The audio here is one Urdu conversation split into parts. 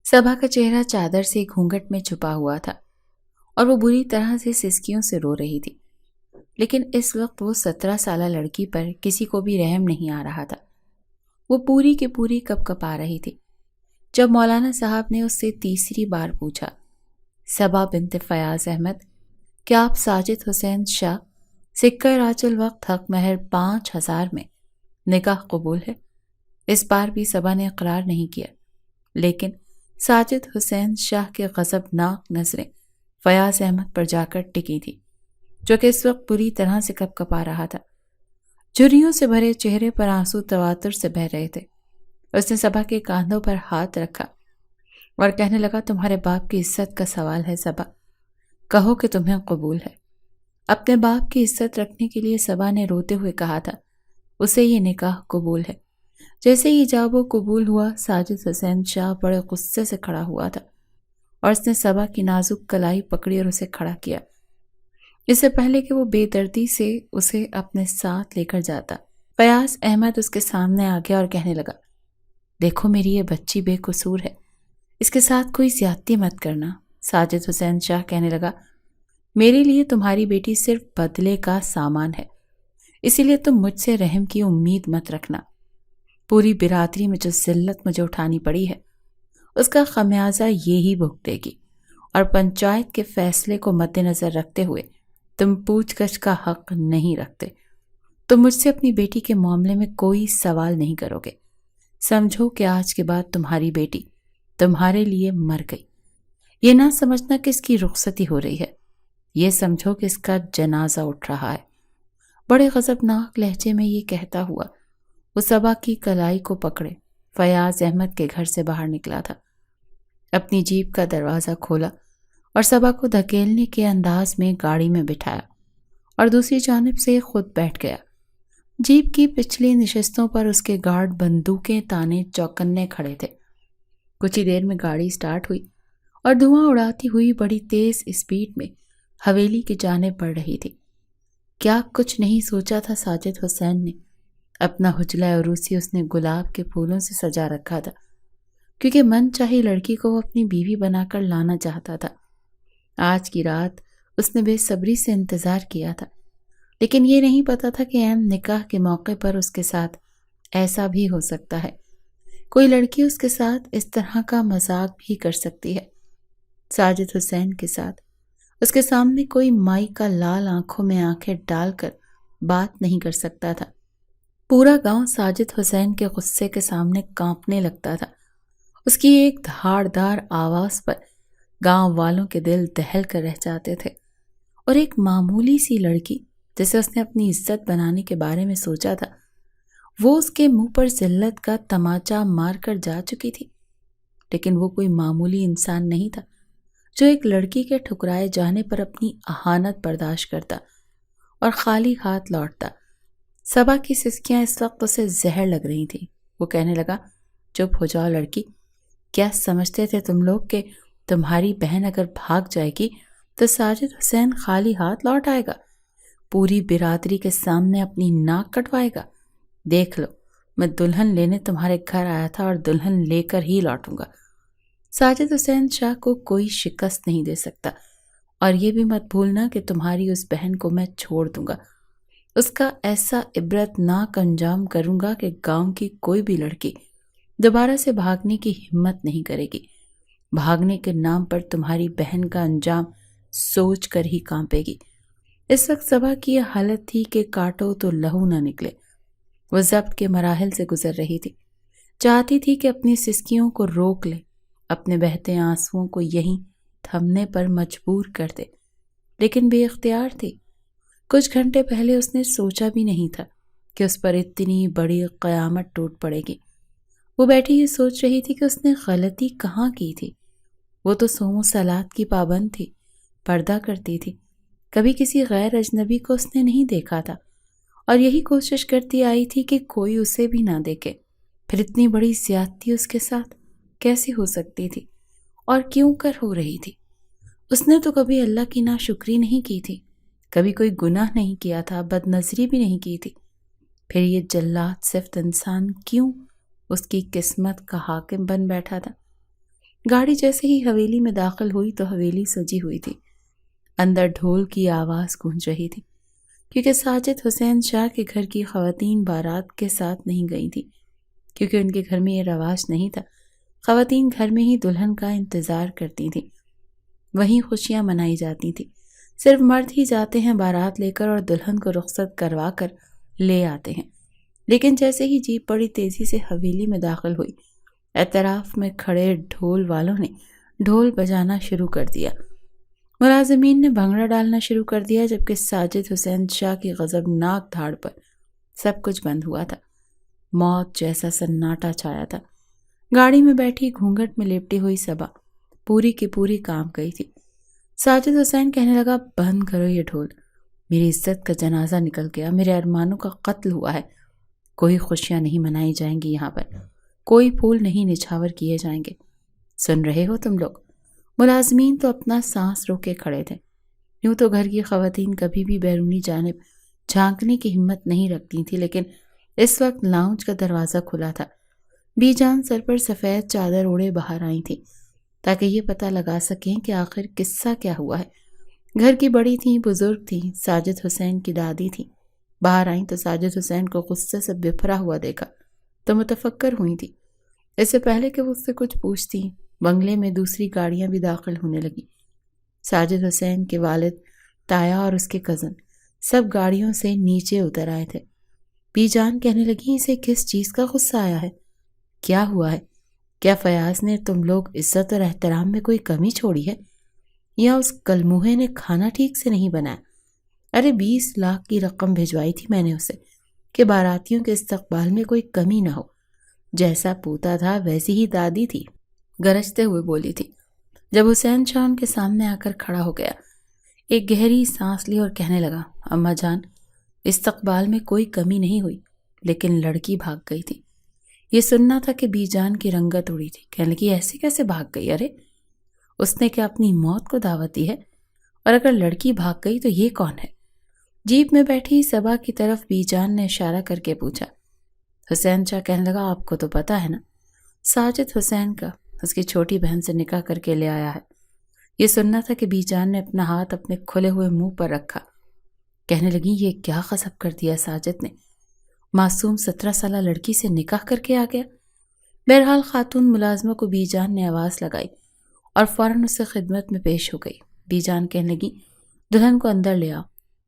صبا کا چہرہ چادر سے گھونگھٹ میں چھپا ہوا تھا اور وہ بری طرح سے سسکیوں سے رو رہی تھی، لیکن اس وقت وہ 17 سالہ لڑکی پر کسی کو بھی رحم نہیں آ رہا تھا۔ وہ پوری کی پوری کپ کپا رہی تھی جب مولانا صاحب نے اس سے تیسری بار پوچھا، صبا بنت فیاض احمد، کیا آپ ساجد حسین شاہ سکہ راج الوقت حق مہر 5000 میں نکاح قبول ہے؟ اس بار بھی صبا نے اقرار نہیں کیا، لیکن ساجد حسین شاہ کے غضبناک نظریں فیاض احمد پر جا کر ٹکی تھی، جو کہ اس وقت بری طرح سے کپ کپا رہا تھا۔ جھریوں سے بھرے چہرے پر آنسو تواتر سے بہہ رہے تھے۔ اس نے صبا کے کاندھوں پر ہاتھ رکھا اور کہنے لگا، تمہارے باپ کی عزت کا سوال ہے صبا، کہو کہ تمہیں قبول ہے۔ اپنے باپ کی عزت رکھنے کے لیے صبا نے روتے ہوئے کہا تھا، اسے یہ نکاح قبول ہے۔ جیسے ہی جاب و قبول ہوا، ساجد حسین شاہ بڑے غصے سے کھڑا ہوا تھا اور اس نے صبا کی نازک کلائی پکڑی اور اسے کھڑا کیا، اس سے پہلے کہ وہ بے دردی سے اسے اپنے ساتھ لے کر جاتا۔ فیاض احمد اس کے سامنے آ گیا اور کہنے لگا، دیکھو میری یہ بچی بے قصور ہے، اس کے ساتھ کوئی زیادتی مت کرنا۔ ساجد حسین شاہ کہنے لگا، میرے لیے تمہاری بیٹی صرف بدلے کا سامان ہے، اسی لیے تم مجھ سے رحم کی امید مت رکھنا۔ پوری برادری میں جو ذلت مجھے اٹھانی پڑی ہے، اس کا خمیازہ یہی بھگتے گی، اور پنچایت کے فیصلے کو مد نظر رکھتے ہوئے تم پوچھ گچھ کا حق نہیں رکھتے۔ تم مجھ سے اپنی بیٹی کے معاملے میں کوئی سوال نہیں کرو گے۔ سمجھو کہ آج کے بعد تمہاری بیٹی تمہارے لیے مر گئی۔ یہ نہ سمجھنا کہ اس کی رخصتی ہو رہی ہے، یہ سمجھو کہ اس کا جنازہ اٹھ رہا ہے۔ بڑے غضبناک لہجے میں یہ کہتا ہوا وہ صبا کی کلائی کو پکڑے فیاض احمد کے گھر سے باہر نکلا تھا۔ اپنی جیپ کا دروازہ کھولا اور صبا کو دھکیلنے کے انداز میں گاڑی میں بٹھایا اور دوسری جانب سے خود بیٹھ گیا۔ جیپ کی پچھلی نشستوں پر اس کے گارڈ بندوقیں تانے چوکنے کھڑے تھے۔ کچھ ہی دیر میں گاڑی سٹارٹ ہوئی اور دھواں اڑاتی ہوئی بڑی تیز اسپیڈ میں حویلی کی جانب بڑھ رہی تھی۔ کیا کچھ نہیں سوچا تھا ساجد حسین نے؟ اپنا حجلہ عروسی اس نے گلاب کے پھولوں سے سجا رکھا تھا، کیونکہ من چاہی لڑکی کو وہ اپنی بیوی بنا کر لانا چاہتا تھا۔ آج کی رات اس نے بے صبری سے انتظار کیا تھا، لیکن یہ نہیں پتا تھا کہ اہم نکاح کے موقع پر اس کے ساتھ ایسا بھی ہو سکتا ہے۔ کوئی لڑکی اس کے ساتھ اس طرح کا مذاق بھی کر سکتی ہے۔ ساجد حسین کے ساتھ اس کے سامنے کوئی مائی کا لال آنکھوں میں آنکھیں ڈال کر بات نہیں کر سکتا تھا۔ پورا گاؤں ساجد حسین کے غصے کے سامنے کانپنے لگتا تھا۔ اس کی ایک دھاڑ دار آواز پر گاؤں والوں کے دل دہل کر رہ جاتے تھے، اور ایک معمولی سی لڑکی جسے اس نے اپنی عزت بنانے کے بارے میں سوچا تھا، وہ اس کے منہ پر ذلت کا تماچا مار کر جا چکی تھی۔ لیکن وہ کوئی معمولی انسان نہیں تھا جو ایک لڑکی کے ٹھکرائے جانے پر اپنی اہانت برداشت کرتا اور خالی ہاتھ لوٹتا۔ صبا کی سسکیاں اس وقت اسے زہر لگ رہی تھیں۔ وہ کہنے لگا، چپ ہو جاؤ لڑکی، کیا سمجھتے تھے تم لوگ کہ تمہاری بہن اگر بھاگ جائے گی تو ساجد حسین خالی ہاتھ لوٹ آئے گا، پوری برادری کے سامنے اپنی ناک کٹوائے گا؟ دیکھ لو، میں دلہن لینے تمہارے گھر آیا تھا اور دلہن لے کر ہی لوٹوں گا۔ ساجد حسین شاہ کو کوئی شکست نہیں دے سکتا، اور یہ بھی مت بھولنا کہ تمہاری اس بہن کو میں چھوڑ دوں گا۔ اس کا ایسا عبرتناک انجام کروں گا کہ گاؤں کی کوئی بھی لڑکی دوبارہ سے بھاگنے کی ہمت نہیں کرے گی۔ بھاگنے کے نام پر تمہاری بہن کا انجام سوچ کر ہی کانپے گی۔ اس وقت صبا کی یہ حالت تھی کہ کاٹو تو لہو نہ نکلے۔ وہ ضبط کے مراحل سے گزر رہی تھی، چاہتی تھی کہ اپنی سسکیوں کو روک لے، اپنے بہتے آنسوؤں کو یہیں تھمنے پر مجبور کر دے، لیکن بے اختیار تھی۔ کچھ گھنٹے پہلے اس نے سوچا بھی نہیں تھا کہ اس پر اتنی بڑی قیامت ٹوٹ پڑے گی۔ وہ بیٹھی ہی سوچ رہی تھی کہ اس نے غلطی کہاں کی تھی۔ وہ تو صوم و صلات کی پابند تھی، پردہ کرتی تھی، کبھی کسی غیر اجنبی کو اس نے نہیں دیکھا تھا، اور یہی کوشش کرتی آئی تھی کہ کوئی اسے بھی نہ دیکھے۔ پھر اتنی بڑی زیادتی اس کے ساتھ کیسے ہو سکتی تھی، اور کیوں کر ہو رہی تھی؟ اس نے تو کبھی اللہ کی ناشکری نہیں کی تھی، کبھی کوئی گناہ نہیں کیا تھا، بد نظری بھی نہیں کی تھی۔ پھر یہ جلاد صفت انسان کیوں اس کی قسمت کا حاکم بن بیٹھا تھا؟ گاڑی جیسے ہی حویلی میں داخل ہوئی تو حویلی سجی ہوئی تھی۔ اندر ڈھول کی آواز گونج رہی تھی، کیونکہ ساجد حسین شاہ کے گھر کی خواتین بارات کے ساتھ نہیں گئی تھیں، کیونکہ ان کے گھر میں یہ رواج نہیں تھا۔ خواتین گھر میں ہی دلہن کا انتظار کرتی تھیں، وہیں خوشیاں منائی جاتی تھیں۔ صرف مرد ہی جاتے ہیں بارات لے کر اور دلہن کو رخصت کروا کر لے آتے ہیں۔ لیکن جیسے ہی جیپ بڑی تیزی سے حویلی میں داخل ہوئی، اطراف میں کھڑے ڈھول والوں نے ڈھول بجانا شروع کر دیا، ملازمین نے بھنگڑا ڈالنا شروع کر دیا، جبکہ ساجد حسین شاہ کی غضبناک دھاڑ پر سب کچھ بند ہوا تھا۔ موت جیسا سناٹا چھایا تھا۔ گاڑی میں بیٹھی گھونگھٹ میں لپٹی ہوئی صبا پوری کی پوری کانپ گئی تھی۔ ساجد حسین کہنے لگا، بند کرو یہ ڈھول، میری عزت کا جنازہ نکل گیا، میرے ارمانوں کا قتل ہوا ہے، کوئی خوشیاں نہیں منائی جائیں گی یہاں پر، کوئی پھول نہیں نچھاور کیے جائیں گے۔ سن رہے ہو تم لوگ؟ ملازمین تو اپنا سانس روکے کھڑے تھے۔ یوں تو گھر کی خواتین کبھی بھی بیرونی جانب جھانکنے کی ہمت نہیں رکھتی تھی، لیکن اس وقت لاؤنج کا دروازہ کھلا تھا۔ بی جان سر پر سفید چادر اوڑے باہر آئی تھی تاکہ یہ پتہ لگا سکیں کہ آخر قصہ کیا ہوا ہے۔ گھر کی بڑی تھیں، بزرگ تھیں، ساجد حسین کی دادی تھیں۔ باہر آئیں تو ساجد حسین کو غصے سے بپھرا ہوا دیکھا تو متفکر ہوئی تھی۔ اس سے پہلے کہ وہ اس سے کچھ پوچھتی، بنگلے میں دوسری گاڑیاں بھی داخل ہونے لگیں۔ ساجد حسین کے والد، تایا اور اس کے کزن سب گاڑیوں سے نیچے اتر آئے تھے۔ بی جان کہنے لگی، اسے کس چیز کا غصہ آیا ہے؟ کیا ہوا ہے؟ کیا فیاض نے تم لوگ عزت اور احترام میں کوئی کمی چھوڑی ہے؟ یا اس کلموہے نے کھانا ٹھیک سے نہیں بنایا؟ ارے 20 لاکھ کی رقم بھجوائی تھی میں نے اسے کہ باراتیوں کے استقبال میں کوئی کمی نہ ہو۔ جیسا پوتا تھا ویسی ہی دادی تھی، گرجتے ہوئے بولی تھی۔ جب حسین شاہ ان کے سامنے آ کر کھڑا ہو گیا، ایک گہری سانس لی اور کہنے لگا، اماں جان، استقبال میں کوئی کمی نہیں ہوئی، لیکن لڑکی بھاگ گئی تھی۔ یہ سننا تھا کہ بی جان کی رنگت اڑی تھی۔ کہنے لگی، ایسے کیسے بھاگ گئی؟ ارے اس نے کیا اپنی موت کو دعوت دی ہے؟ اور اگر لڑکی بھاگ گئی تو یہ کون ہے؟ جیپ میں بیٹھی صبا کی طرف بی جان نے اشارہ کر کے پوچھا۔ حسین شاہ کہنے لگا، آپ کو تو پتا ہے نا، ساجد حسین کا اس کی چھوٹی بہن سے نکاح کر کے لے آیا ہے۔ یہ سننا تھا کہ بی جان نے اپنا ہاتھ اپنے کھلے ہوئے منہ پر رکھا۔ کہنے لگی، یہ کیا غصب کر دیا ساجد نے، معصوم 17 سالہ لڑکی سے نکاح کر کے آ گیا۔ بہرحال خاتون ملازمہ کو بی جان نے آواز لگائی اور فوراً اس سے خدمت میں پیش ہو گئی۔ بی جان کہنے لگی، دلہن کو اندر لے آؤ۔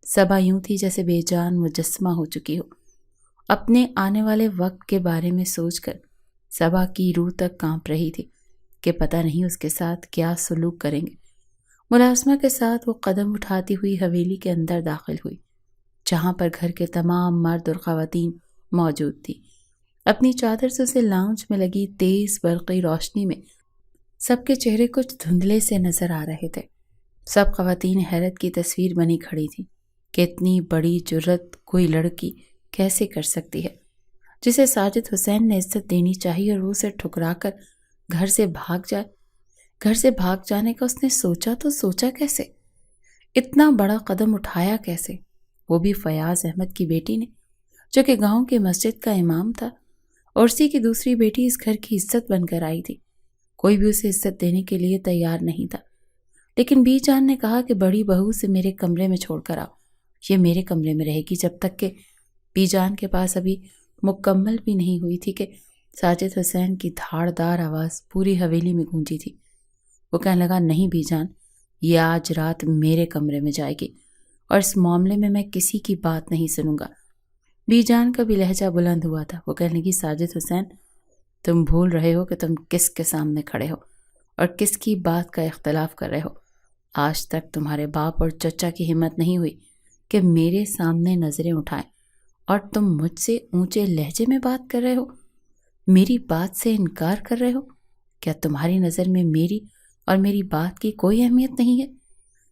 صبا یوں تھی جیسے بے جان مجسمہ ہو چکی ہو۔ اپنے آنے والے وقت کے بارے میں سوچ کر صبا کی روح تک کانپ رہی تھی کہ پتہ نہیں اس کے ساتھ کیا سلوک کریں گے۔ ملازمہ کے ساتھ وہ قدم اٹھاتی ہوئی حویلی کے اندر داخل ہوئی، جہاں پر گھر کے تمام مرد اور خواتین موجود تھی۔ اپنی چادر سے اسے لاؤنج میں لگی تیز برقی روشنی میں سب کے چہرے کچھ دھندلے سے نظر آ رہے تھے۔ سب خواتین حیرت کی تصویر بنی کھڑی تھی کہ اتنی بڑی جرت کوئی لڑکی کیسے کر سکتی ہے، جسے ساجد حسین نے عزت دینی چاہیے اور وہ اسے ٹھکرا کر گھر سے بھاگ جائے۔ گھر سے بھاگ جانے کا اس نے سوچا تو سوچا کیسے؟ اتنا بڑا قدم اٹھایا کیسے؟ وہ بھی فیاض احمد کی بیٹی نے، جو کہ گاؤں کی مسجد کا امام تھا، اور اسی کی دوسری بیٹی اس گھر کی عزت بن کر آئی تھی۔ کوئی بھی اسے عزت دینے کے لیے تیار نہیں تھا، لیکن بی جان نے کہا کہ بڑی بہو سے میرے کمرے میں چھوڑ کر آؤ، یہ میرے کمرے میں رہے گی، جب تک کہ بی جان کے پاس ابھی مکمل بھی نہیں ہوئی تھی کہ ساجد حسین کی دھاڑ دار آواز پوری حویلی میں گونجی تھی۔ وہ کہنے لگا، نہیں بی جان، یہ آج رات میرے کمرے میں جائے گی اور اس معاملے میں کسی کی بات نہیں سنوں گا۔ بی جان کا بھی لہجہ بلند ہوا تھا۔ وہ کہنے لگی، ساجد حسین، تم بھول رہے ہو کہ تم کس کے سامنے کھڑے ہو اور کس کی بات کا اختلاف کر رہے ہو۔ آج تک تمہارے باپ اور چچا کی ہمت نہیں ہوئی کہ میرے سامنے نظریں اٹھائیں، اور تم مجھ سے اونچے لہجے میں بات کر رہے ہو، میری بات سے انکار کر رہے ہو۔ کیا تمہاری نظر میں میری اور میری بات کی کوئی اہمیت نہیں ہے؟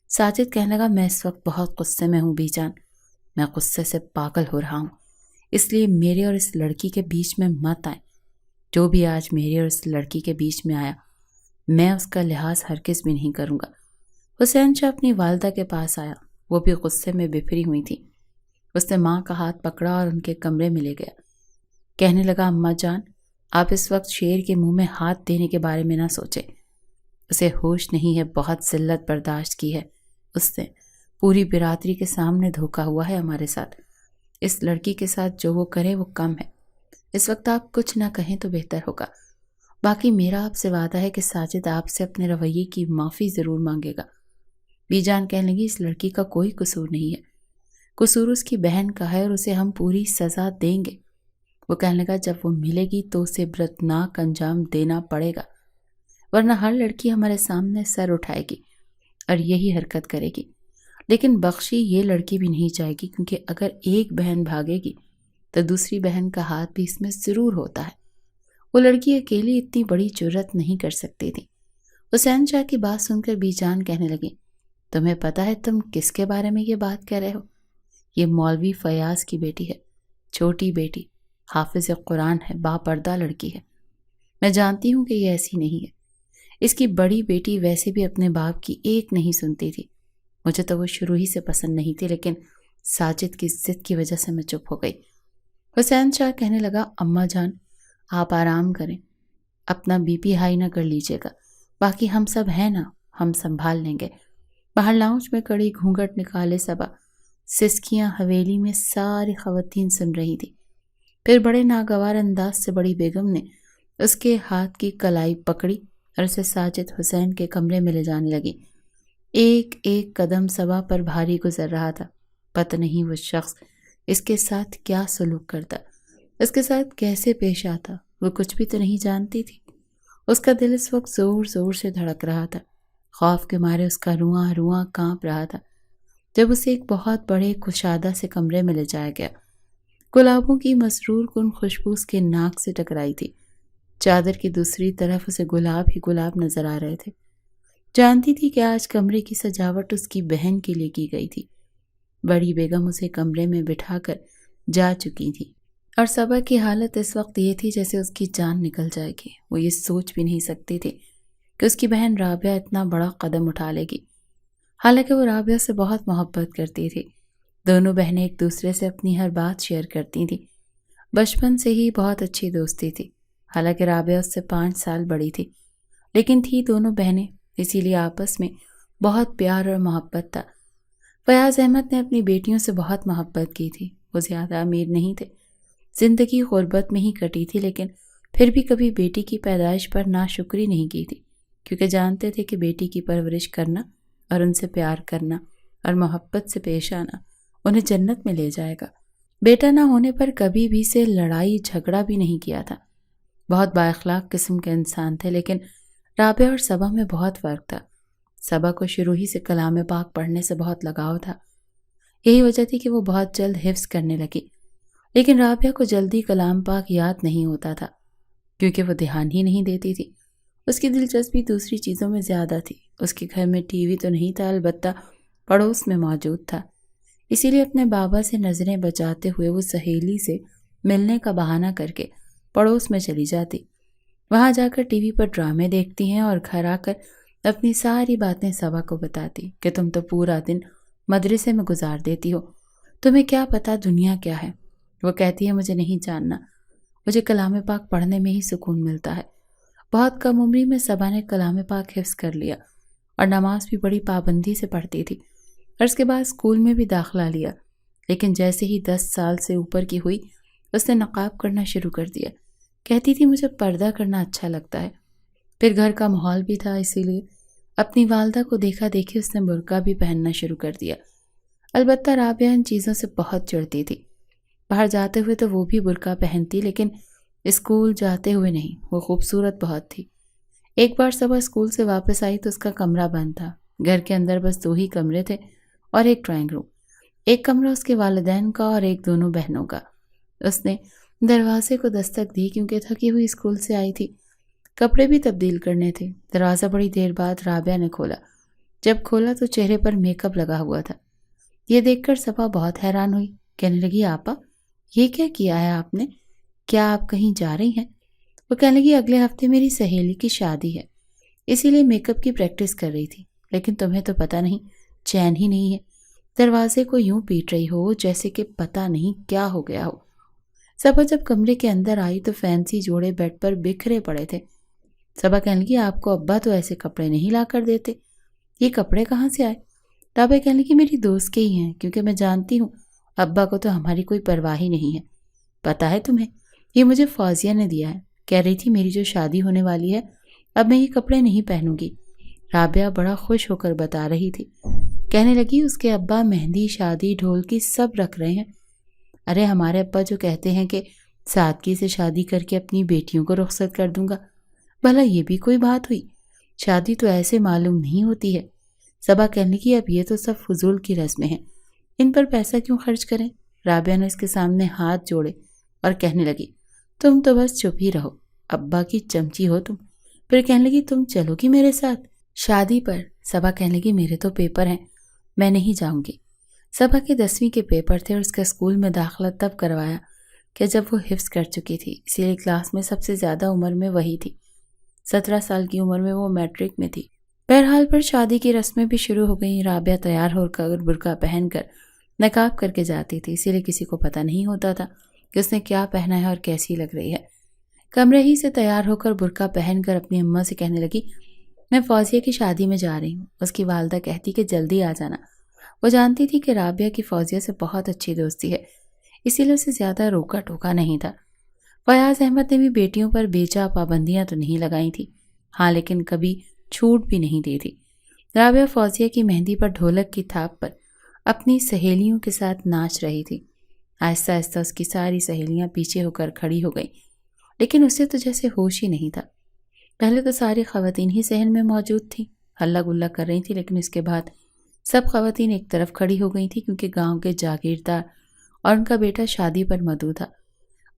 ساجد کہنے لگا، میں اس وقت بہت غصے میں ہوں بی جان، میں غصے سے پاگل ہو رہا ہوں، اس لیے میرے اور اس لڑکی کے بیچ میں مت آئیں۔ جو بھی آج میرے اور اس لڑکی کے بیچ میں آیا، میں اس کا لحاظ ہرگز بھی نہیں کروں گا۔ حسین شاہ اپنی والدہ کے پاس آیا، وہ بھی غصے میں بفری ہوئی تھی۔ اس نے ماں کا ہاتھ پکڑا اور ان کے کمرے میں لے گیا۔ کہنے لگا، اماں جان، آپ اس وقت شیر کے منہ میں ہاتھ دینے کے بارے میں نہ سوچیں۔ اسے ہوش نہیں ہے، بہت ذلت برداشت کی ہے اس نے، پوری برادری کے سامنے دھوکا ہوا ہے ہمارے ساتھ۔ اس لڑکی کے ساتھ جو وہ کرے وہ کم ہے۔ اس وقت آپ کچھ نہ کہیں تو بہتر ہوگا۔ باقی میرا آپ سے وعدہ ہے کہ ساجد آپ سے اپنے رویے کی معافی ضرور مانگے گا۔ بی جان کہنے لگی اس لڑکی کا کوئی قصور نہیں ہے، قصور اس کی بہن کا ہے اور اسے ہم پوری سزا دیں گے۔ وہ کہنے لگا جب وہ ملے گی تو اسے عبرتناک انجام دینا پڑے گا، ورنہ ہر لڑکی ہمارے سامنے سر اٹھائے گی اور یہی حرکت کرے گی۔ لیکن بخشی یہ لڑکی بھی نہیں جائے گی، کیونکہ اگر ایک بہن بھاگے گی تو دوسری بہن کا ہاتھ بھی اس میں ضرور ہوتا ہے۔ وہ لڑکی اکیلی اتنی بڑی جرت نہیں کر سکتی تھی۔ حسین شاہ کی بات سن کر بی جان کہنے لگی تمہیں پتا ہے تم کس کے بارے میں یہ بات کہہ رہے ہو؟ یہ مولوی فیاض کی بیٹی ہے، چھوٹی بیٹی، حافظ قرآن ہے، باپردہ لڑکی ہے۔ میں جانتی ہوں کہ یہ ایسی نہیں ہے۔ اس کی بڑی بیٹی ویسے بھی اپنے باپ کی ایک نہیں سنتی تھی۔ مجھے تو وہ شروع ہی سے پسند نہیں تھی، لیکن ساجد کی ضد کی وجہ سے میں چپ ہو گئی۔ حسین شاہ کہنے لگا اماں جان آپ آرام کریں، اپنا بی پی ہائی نہ کر لیجیے گا، باقی ہم سب ہیں نا، ہم سنبھال لیں گے۔ باہر لاؤنج میں کڑی گھونگھٹ نکالے صبا سسکیاں حویلی میں ساری خواتین سن رہی تھی۔ پھر بڑے ناگوار انداز سے بڑی بیگم نے اس کے ہاتھ کی کلائی پکڑی اور اسے ساجد حسین کے کمرے میں لے جانے لگی۔ ایک ایک قدم صبا پر بھاری گزر رہا تھا۔ پتہ نہیں وہ شخص اس کے ساتھ کیا سلوک کرتا، اس کے ساتھ کیسے پیش آتا، وہ کچھ بھی تو نہیں جانتی تھی۔ اس کا دل اس وقت زور زور سے دھڑک رہا تھا، خوف کے مارے اس کا رواں رواں کانپ رہا تھا۔ جب اسے ایک بہت بڑے کشادہ سے کمرے میں لے جایا گیا، گلابوں کی مسرور کن خوشبو اس کے ناک سے ٹکرائی تھی۔ چادر کی دوسری طرف اسے گلاب ہی گلاب نظر آ رہے تھے۔ جانتی تھی کہ آج کمرے کی سجاوٹ اس کی بہن کے لیے کی گئی تھی۔ بڑی بیگم اسے کمرے میں بٹھا کر جا چکی تھی اور صبا کی حالت اس وقت یہ تھی جیسے اس کی جان نکل جائے گی۔ وہ یہ سوچ بھی نہیں سکتی تھی کہ اس کی بہن رابعہ اتنا بڑا قدم اٹھا لے گی، حالانکہ وہ رابعہ سے بہت محبت کرتی تھی۔ دونوں بہنیں ایک دوسرے سے اپنی ہر بات شیئر کرتی تھیں، بچپن سے ہی بہت اچھی دوستی تھی۔ حالانکہ رابعہ اس سے 5 سال بڑی تھی، لیکن تھی دونوں بہنیں، اسی لیے آپس میں بہت پیار اور محبت تھا۔ فیاض احمد نے اپنی بیٹیوں سے بہت محبت کی تھی۔ وہ زیادہ امیر نہیں تھے، زندگی غربت میں ہی کٹی تھی، لیکن پھر بھی کبھی بیٹی کی پیدائش پر ناشکری نہیں کی تھی، کیونکہ جانتے تھے کہ بیٹی کی پرورش کرنا اور ان سے پیار کرنا اور محبت سے پیش آنا انہیں جنت میں لے جائے گا۔ بیٹا نہ ہونے پر کبھی بھی سے لڑائی جھگڑا بھی نہیں کیا تھا۔ بہت بااخلاق قسم کے انسان تھے، لیکن رابعہ اور صبا میں بہت فرق تھا۔ صبا کو شروع ہی سے کلام پاک پڑھنے سے بہت لگاؤ تھا، یہی وجہ تھی کہ وہ بہت جلد حفظ کرنے لگی۔ لیکن رابعہ کو جلدی کلام پاک یاد نہیں ہوتا تھا، کیونکہ وہ دھیان ہی نہیں دیتی تھی۔ اس کی دلچسپی دوسری چیزوں میں زیادہ تھی۔ اس کے گھر میں ٹی وی تو نہیں تھا، البتہ پڑوس میں موجود تھا، اسی لیے اپنے بابا سے نظریں بچاتے ہوئے وہ سہیلی سے ملنے کا بہانہ کر کے پڑوس میں چلی جاتی۔ وہاں جا کر ٹی وی پر ڈرامے دیکھتی ہیں اور گھر آ کر اپنی ساری باتیں صبا کو بتاتی کہ تم تو پورا دن مدرسے میں گزار دیتی ہو، تمہیں کیا پتا دنیا کیا ہے۔ وہ کہتی ہے مجھے نہیں جاننا، مجھے کلام پاک پڑھنے میں ہی سکون ملتا ہے۔ بہت کم عمری میں صبا نے کلام پاک حفظ کر لیا اور نماز بھی بڑی پابندی سے پڑھتی تھی، اور اس کے بعد اسکول میں بھی داخلہ لیا۔ لیکن جیسے ہی 10 سال سے اوپر کی ہوئی، اس نے نقاب کرنا شروع کر دیا۔ کہتی تھی مجھے پردہ کرنا اچھا لگتا ہے۔ پھر گھر کا ماحول بھی تھا، اسی لیے اپنی والدہ کو دیکھا دیکھی اس نے برقع بھی پہننا شروع کر دیا۔ البتہ رابعہ ان چیزوں سے بہت چڑھتی تھی۔ باہر جاتے ہوئے تو وہ بھی برقع پہنتی، لیکن اسکول جاتے ہوئے نہیں۔ وہ خوبصورت بہت تھی۔ ایک بار صبح اسکول سے واپس آئی تو اس کا کمرہ بند تھا۔ گھر کے اندر بس 2 ہی کمرے تھے اور ایک ڈرائنگ روم۔ ایک کمرہ اس کے والدین کا اور ایک دونوں بہنوں کا۔ اس نے دروازے کو دستک دی کیونکہ تھکی ہوئی اسکول سے آئی تھی، کپڑے بھی تبدیل کرنے تھے۔ دروازہ بڑی دیر بعد رابعہ نے کھولا۔ جب کھولا تو چہرے پر میک اپ لگا ہوا تھا۔ یہ دیکھ کر صبا بہت حیران ہوئی، کہنے لگی آپا یہ کیا کیا ہے آپ نے؟ کیا آپ کہیں جا رہی ہیں؟ وہ کہنے لگی اگلے ہفتے میری سہیلی کی شادی ہے، اسی لیے میک اپ کی پریکٹس کر رہی تھی۔ لیکن تمہیں تو پتہ نہیں، چین ہی نہیں ہے، دروازے کو یوں پیٹ رہی ہو جیسے کہ پتہ نہیں کیا ہو گیا ہو۔ صبا جب کمرے کے اندر آئی تو فینسی جوڑے بیڈ پر بکھرے پڑے تھے۔ صبا کہنے لگی آپ کو ابا تو ایسے کپڑے نہیں لا کر دیتے، یہ کپڑے کہاں سے آئے؟ رابعہ کہنے لگی میری دوست کے ہی ہیں، کیونکہ میں جانتی ہوں ابا کو تو ہماری کوئی پرواہ ہی نہیں ہے۔ پتہ ہے تمہیں، یہ مجھے فوزیہ نے دیا ہے، کہہ رہی تھی میری جو شادی ہونے والی ہے اب میں یہ کپڑے نہیں پہنوں گی۔ رابعہ بڑا خوش ہو کر بتا رہی تھی، کہنے لگی اس کے ابا مہندی، شادی، ڈھول کی سب رکھ رہے ہیں۔ ارے ہمارے ابا جو کہتے ہیں کہ سادگی سے شادی کر کے اپنی بیٹیوں کو رخصت کر دوں گا، بھلا یہ بھی کوئی بات ہوئی؟ شادی تو ایسے معلوم نہیں ہوتی ہے۔ صبا کہنے لگی اب یہ تو سب فضول کی رسمیں ہیں، ان پر پیسہ کیوں خرچ کریں؟ رابعہ نے اس کے سامنے ہاتھ جوڑے اور کہنے لگی تم تو بس چپ ہی رہو، ابا کی چمچی ہو تم۔ پھر کہنے لگی تم چلو گی میرے ساتھ شادی پر؟ صبا کہنے لگی میرے تو پیپر ہیں، میں نہیں جاؤں گی۔ صبا کے 10ویں کے پیپر تھے اور اس کا اسکول میں داخلہ تب کروایا کہ جب وہ حفظ کر چکی تھی، اسی لیے کلاس میں سب سے زیادہ عمر میں وہی تھی۔ 17 سال کی عمر میں وہ میٹرک میں تھی۔ بہرحال پر شادی کی رسمیں بھی شروع ہو گئیں۔ رابعہ تیار ہو کر برقع پہن کر نقاب کر کے جاتی تھی، اسی لیے کسی کو پتہ نہیں ہوتا تھا کہ اس نے کیا پہنا ہے اور کیسی لگ رہی ہے۔ کمرے ہی سے تیار ہو کر برقع پہن کر اپنی اماں سے کہنے لگی میں فوزیہ کی شادی میں جا رہی ہوں۔ اس کی والدہ کہتی کہ جلدی آ جانا۔ وہ جانتی تھی کہ رابعہ کی فوزیہ سے بہت اچھی دوستی ہے، اسی لیے اسے زیادہ روکا ٹوکا نہیں تھا۔ فیاض احمد نے بھی بیٹیوں پر بیجا پابندیاں تو نہیں لگائی تھی، ہاں لیکن کبھی چھوٹ بھی نہیں دی تھی۔ رابعہ فوزیہ کی مہندی پر ڈھولک کی تھاپ پر اپنی سہیلیوں کے ساتھ ناچ رہی تھی۔ آہستہ آہستہ اس کی ساری سہیلیاں پیچھے ہو کر کھڑی ہو گئیں، لیکن اسے تو جیسے ہوش ہی نہیں تھا۔ پہلے تو ساری خواتین ہی صحن میں موجود تھیں، ہلہ گلہ کر رہی تھیں، لیکن اس کے بعد سب خواتین ایک طرف کھڑی ہو گئی تھیں کیونکہ گاؤں کے جاگیردار اور ان کا بیٹا شادی پر مدعو تھا۔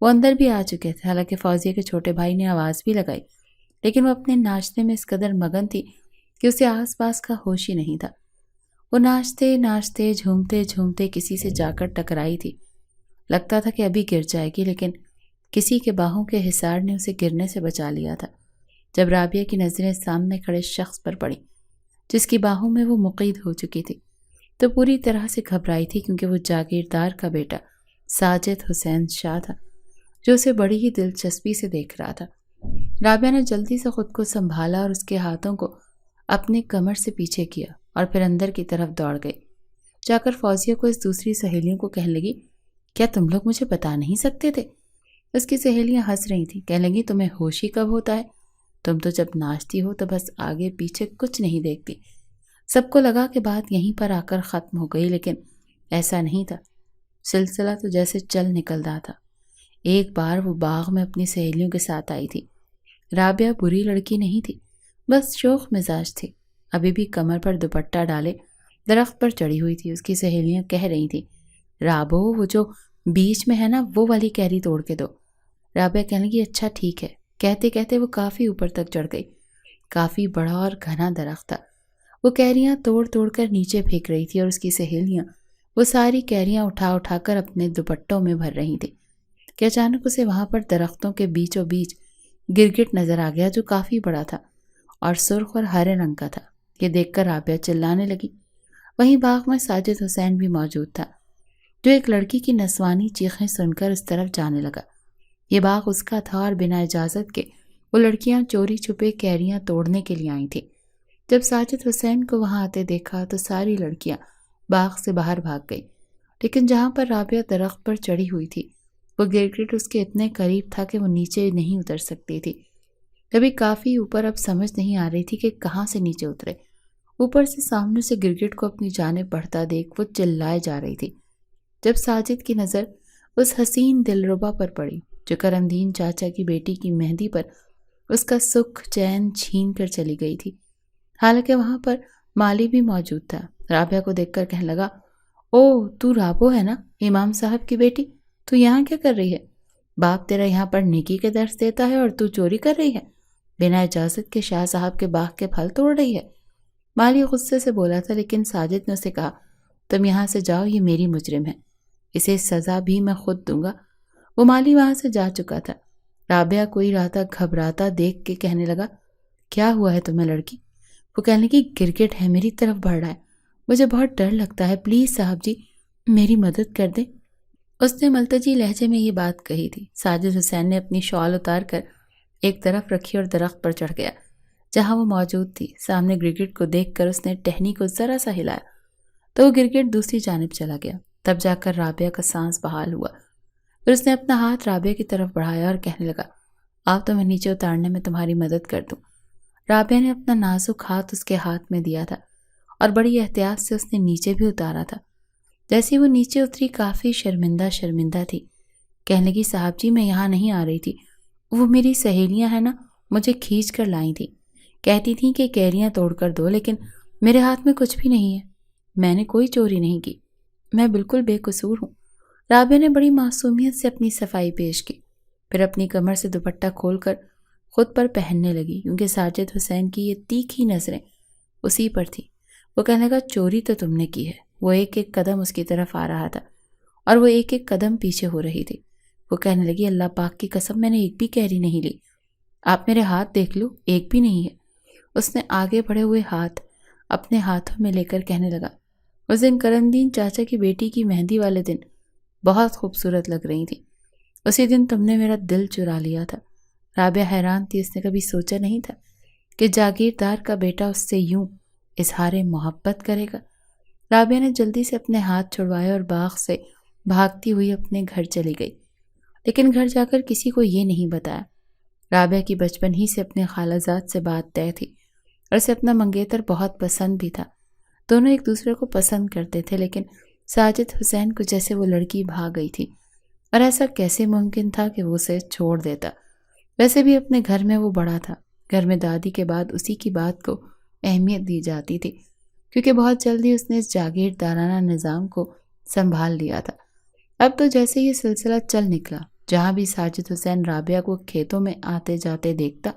وہ اندر بھی آ چکے تھے، حالانکہ فوزیہ کے چھوٹے بھائی نے آواز بھی لگائی، لیکن وہ اپنے ناچنے میں اس قدر مگن تھی کہ اسے آس پاس کا ہوش ہی نہیں تھا۔ وہ ناچتے ناچتے جھومتے جھومتے کسی سے جا کر ٹکرائی تھی۔ لگتا تھا کہ ابھی گر جائے گی، لیکن کسی کے باہوں کے حصار نے اسے گرنے سے بچا لیا تھا۔ جب رابعہ کی نظریں سامنے کھڑے شخص پر پڑی جس کی باہوں میں وہ مقید ہو چکی تھی، تو پوری طرح سے گھبرائی تھی، کیونکہ وہ جاگیردار کا بیٹا ساجد حسین شاہ تھا جو اسے بڑی ہی دلچسپی سے دیکھ رہا تھا۔ رابعہ نے جلدی سے خود کو سنبھالا اور اس کے ہاتھوں کو اپنے کمر سے پیچھے کیا اور پھر اندر کی طرف دوڑ گئی۔ جا کر فوزیہ کو اس دوسری سہیلیوں کو کہنے لگی کیا تم لوگ مجھے بتا نہیں سکتے تھے؟ اس کی سہیلیاں ہنس رہی تھیں، کہنے لگی تمہیں ہوش ہی کب ہوتا ہے؟ تم تو جب ناچتی ہو تو بس آگے پیچھے کچھ نہیں دیکھتی۔ سب کو لگا کہ بات یہیں پر آ کر ختم ہو گئی، لیکن ایسا نہیں تھا۔ سلسلہ تو جیسے چل نکل رہا تھا۔ ایک بار وہ باغ میں اپنی سہیلیوں کے ساتھ آئی تھی۔ رابعہ بری لڑکی نہیں تھی، بس شوخ مزاج تھی۔ ابھی بھی کمر پر دوپٹہ ڈالے درخت پر چڑھی ہوئی تھی۔ اس کی سہیلیاں کہہ رہی تھیں رابو وہ جو بیچ میں ہے نا وہ والی کیری توڑ کے دو۔ رابعہ کہنے لگی اچھا ٹھیک ہے۔ کہتے کہتے وہ کافی اوپر تک چڑھ گئی۔ کافی بڑا اور گھنا درخت تھا۔ وہ کیریاں توڑ توڑ کر نیچے پھینک رہی تھی اور اس کی سہیلیاں وہ ساری کیریاں اٹھا اٹھا کر اپنے دوپٹوں میں بھر رہی تھی کہ اچانک اسے وہاں پر درختوں کے بیچوں بیچ گرگٹ نظر آ گیا جو کافی بڑا تھا اور سرخ اور ہرے رنگ کا تھا۔ یہ دیکھ کر رابعہ چلانے لگی۔ وہیں باغ میں ساجد حسین بھی موجود تھا جو ایک لڑکی کی نسوانی چیخیں سن کر اس طرف جانے لگا۔ یہ باغ اس کا تھا اور بنا اجازت کے وہ لڑکیاں چوری چھپے کیریاں توڑنے کے لیے آئی تھیں۔ جب ساجد حسین کو وہاں آتے دیکھا تو ساری لڑکیاں باغ سے باہر بھاگ گئی، لیکن جہاں پر رابعہ درخت پر چڑھی ہوئی تھی وہ گرگٹ اس کے اتنے قریب تھا کہ وہ نیچے نہیں اتر سکتی تھی۔ کبھی کافی اوپر، اب سمجھ نہیں آ رہی تھی کہ کہاں سے نیچے اترے۔ اوپر سے سامنے سے گرگٹ کو اپنی جانب بڑھتا دیکھ وہ چلائے جا رہی تھی۔ جب ساجد کی نظر اس حسین دلربا پر پڑی جو کرم دین چاچا کی بیٹی کی مہندی پر اس کا سکھ چین چھین کر چلی گئی تھی، حالانکہ وہاں پر مالی بھی موجود تھا، رابعہ کو دیکھ کر کہنے لگا او تو رابو ہے نا، امام صاحب کی بیٹی، تو یہاں کیا کر رہی ہے؟ باپ تیرا یہاں پر نیکی کے درس دیتا ہے اور تو چوری کر رہی ہے، بنا اجازت کے شاہ صاحب کے باغ کے پھل توڑ رہی ہے۔ مالی غصے سے بولا تھا، لیکن ساجد نے اسے کہا تم یہاں سے جاؤ، یہ میری مجرم ہے، اسے سزا بھی میں خود دوں گا۔ وہ مالی وہاں سے جا چکا تھا۔ رابعہ کوئی راتا گھبراتا دیکھ کے کہنے لگا کیا ہوا ہے تمہیں لڑکی؟ وہ کہنے لگی گرگٹ ہے، میری طرف بڑھ رہا ہے، مجھے بہت ڈر لگتا ہے، پلیز صاحب جی میری مدد کر دیں۔ اس نے ملتجی لہجے میں یہ بات کہی تھی۔ ساجد حسین نے اپنی شال اتار کر ایک طرف رکھی اور درخت پر چڑھ گیا جہاں وہ موجود تھی۔ سامنے گرگٹ کو دیکھ کر اس نے ٹہنی کو ذرا سا ہلایا تو وہ گرگٹ دوسری جانب چلا گیا۔ تب جا کر رابعہ کا سانس بحال ہوا۔ پھر اس نے اپنا ہاتھ رابعہ کی طرف بڑھایا اور کہنے لگا، آپ تو میں نیچے اتارنے میں تمہاری مدد کر دوں۔ رابعہ نے اپنا نازک ہاتھ اس کے ہاتھ میں دیا تھا اور بڑی احتیاط سے اس نے نیچے بھی اتارا تھا۔ جیسے وہ نیچے اتری کافی شرمندہ تھی۔ کہنے لگی، صاحب جی میں یہاں نہیں آ رہی تھی، وہ میری سہیلیاں ہیں نا، مجھے کھینچ کر لائی تھی، کہتی تھیں کہ کیریاں توڑ کر دو، لیکن میرے ہاتھ میں کچھ بھی نہیں ہے، میں نے کوئی چوری نہیں کی، میں بالکل بے قصور ہوں۔ رابعہ نے بڑی معصومیت سے اپنی صفائی پیش کی، پھر اپنی کمر سے دوپٹہ کھول کر خود پر پہننے لگی، کیونکہ ساجد حسین کی یہ تیکھی نظریں اسی پر تھی۔ وہ کہنے لگا، چوری تو تم نے کی ہے۔ وہ ایک ایک قدم اس کی طرف آ رہا تھا اور وہ ایک ایک قدم پیچھے ہو رہی تھی۔ وہ کہنے لگی، اللہ پاک کی قسم میں نے ایک بھی کیری نہیں لی، آپ میرے ہاتھ دیکھ لو، ایک بھی نہیں ہے۔ اس نے آگے بڑھے ہوئے ہاتھ اپنے ہاتھوں میں لے کر کہنے لگا، اس دن کرمدین چاچا کی بیٹی کی مہندی والے دن بہت خوبصورت لگ رہی تھی، اسی دن تم نے میرا دل چرا لیا تھا۔ رابعہ حیران تھی، اس نے کبھی سوچا نہیں تھا کہ جاگیردار کا بیٹا اس سے یوں اظہار محبت کرے گا۔ رابعہ نے جلدی سے اپنے ہاتھ چھڑوائے اور باغ سے بھاگتی ہوئی اپنے گھر چلی گئی، لیکن گھر جا کر کسی کو یہ نہیں بتایا۔ رابعہ کی بچپن ہی سے اپنے خالہ زاد سے بات طے تھی اور اسے اپنا منگیتر بہت پسند بھی تھا۔ دونوں ایک دوسرے کو پسند کرتے تھے، لیکن ساجد حسین کو جیسے وہ لڑکی بھاگ گئی تھی، اور ایسا کیسے ممکن تھا کہ وہ اسے چھوڑ دیتا۔ ویسے بھی اپنے گھر میں وہ بڑا تھا، گھر میں دادی کے بعد اسی کی بات کو اہمیت دی جاتی تھی، کیونکہ بہت جلدی اس نے اس جاگیردارانہ نظام کو سنبھال لیا تھا۔ اب تو جیسے یہ سلسلہ چل نکلا، جہاں بھی ساجد حسین رابعہ کو کھیتوں میں آتے جاتے دیکھتا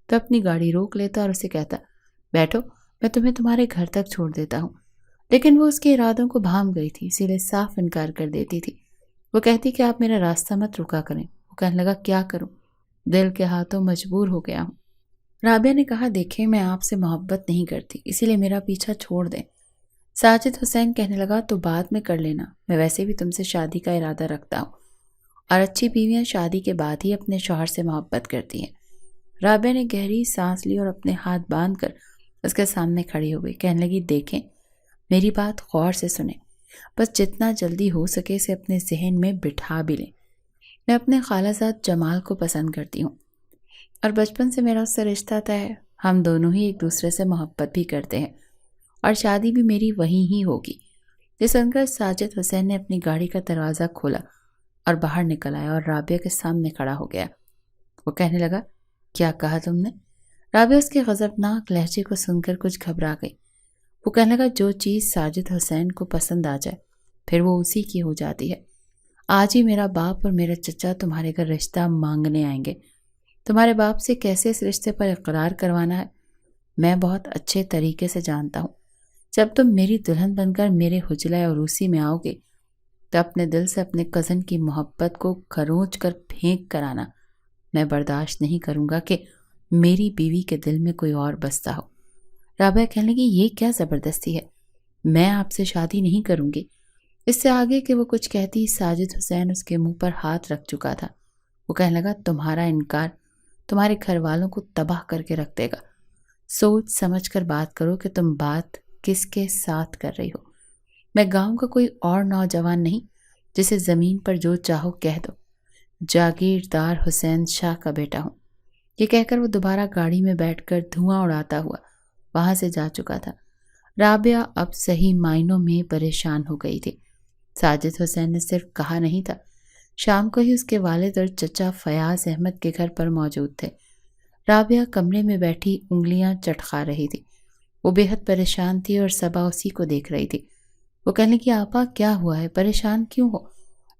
تو اپنی گاڑی روک لیتا اور اسے کہتا، بیٹھو، میں تمہیں تمہارے گھر تک چھوڑ دیتا ہوں۔ لیکن وہ اس کے ارادوں کو بھانپ گئی تھی، اسی لیے صاف انکار کر دیتی تھی۔ وہ کہتی کہ آپ میرا راستہ مت رکا کریں۔ وہ کہنے لگا، کیا کروں، دل کے ہاتھوں مجبور ہو گیا ہوں۔ رابعہ نے کہا، دیکھیں میں آپ سے محبت نہیں کرتی، اسی لیے میرا پیچھا چھوڑ دیں۔ ساجد حسین کہنے لگا، تو بعد میں کر لینا، میں ویسے بھی تم سے شادی کا ارادہ رکھتا ہوں، اور اچھی بیویاں شادی کے بعد ہی اپنے شوہر سے محبت کرتی ہیں۔ رابعہ نے گہری سانس لی اور اپنے ہاتھ باندھ کر اس کے سامنے کھڑی ہو گئی۔ کہنے لگی، دیکھیں میری بات غور سے سنیں، بس جتنا جلدی ہو سکے اسے اپنے ذہن میں بٹھا بھی لیں۔ میں اپنے خالہ زاد جمال کو پسند کرتی ہوں اور بچپن سے میرا اس سے رشتہ طے ہے، ہم دونوں ہی ایک دوسرے سے محبت بھی کرتے ہیں اور شادی بھی میری وہیں ہی ہوگی۔ یہ سن کر ساجد حسین نے اپنی گاڑی کا دروازہ کھولا اور باہر نکل آیا اور رابعہ کے سامنے کھڑا ہو گیا۔ وہ کہنے لگا، کیا کہا تم نے؟ رابعہ اس کے غضبناک لہجے کو سن کر کچھ گھبرا گئی۔ وہ کہنے لگا، جو چیز ساجد حسین کو پسند آ جائے پھر وہ اسی کی ہو جاتی ہے۔ آج ہی میرا باپ اور میرا چچا تمہارے گھر رشتہ مانگنے آئیں گے۔ تمہارے باپ سے کیسے اس رشتے پر اقرار کروانا ہے میں بہت اچھے طریقے سے جانتا ہوں۔ جب تم میری دلہن بن کر میرے حجلہ عروسی میں آؤ گے تو اپنے دل سے اپنے کزن کی محبت کو کھروچ کر پھینک کر آنا۔ میں برداشت نہیں کروں گا کہ میری بیوی کے دل میں کوئی اور بستا ہو۔ رابعہ کہنے لگی، یہ کیا زبردستی ہے، میں آپ سے شادی نہیں کروں گی۔ اس سے آگے کہ وہ کچھ کہتی، ساجد حسین اس کے منہ پر ہاتھ رکھ چکا تھا۔ وہ کہنے لگا، تمہارا انکار تمہارے گھر والوں کو تباہ کر کے رکھ دے گا۔ سوچ سمجھ کر بات کرو کہ تم بات کس کے ساتھ کر رہی ہو۔ میں گاؤں کا کوئی اور نوجوان نہیں جسے زمین پر جو چاہو کہہ دو، جاگیردار حسین شاہ کا بیٹا ہوں۔ یہ کہہ کر وہ دوبارہ گاڑی میں بیٹھ کر دھواں اڑاتا ہوا وہاں سے جا چکا تھا۔ رابعہ اب صحیح معنوں میں پریشان ہو گئی تھی۔ ساجد حسین نے صرف کہا نہیں تھا، شام کو ہی اس کے والد اور چچا فیاض احمد کے گھر پر موجود تھے۔ رابعہ کمرے میں بیٹھی انگلیاں چٹخا رہی تھی۔ وہ بے حد پریشان تھی اور صبا اسی کو دیکھ رہی تھی۔ وہ کہنے لگی، آپا کیا ہوا ہے، پریشان کیوں ہو؟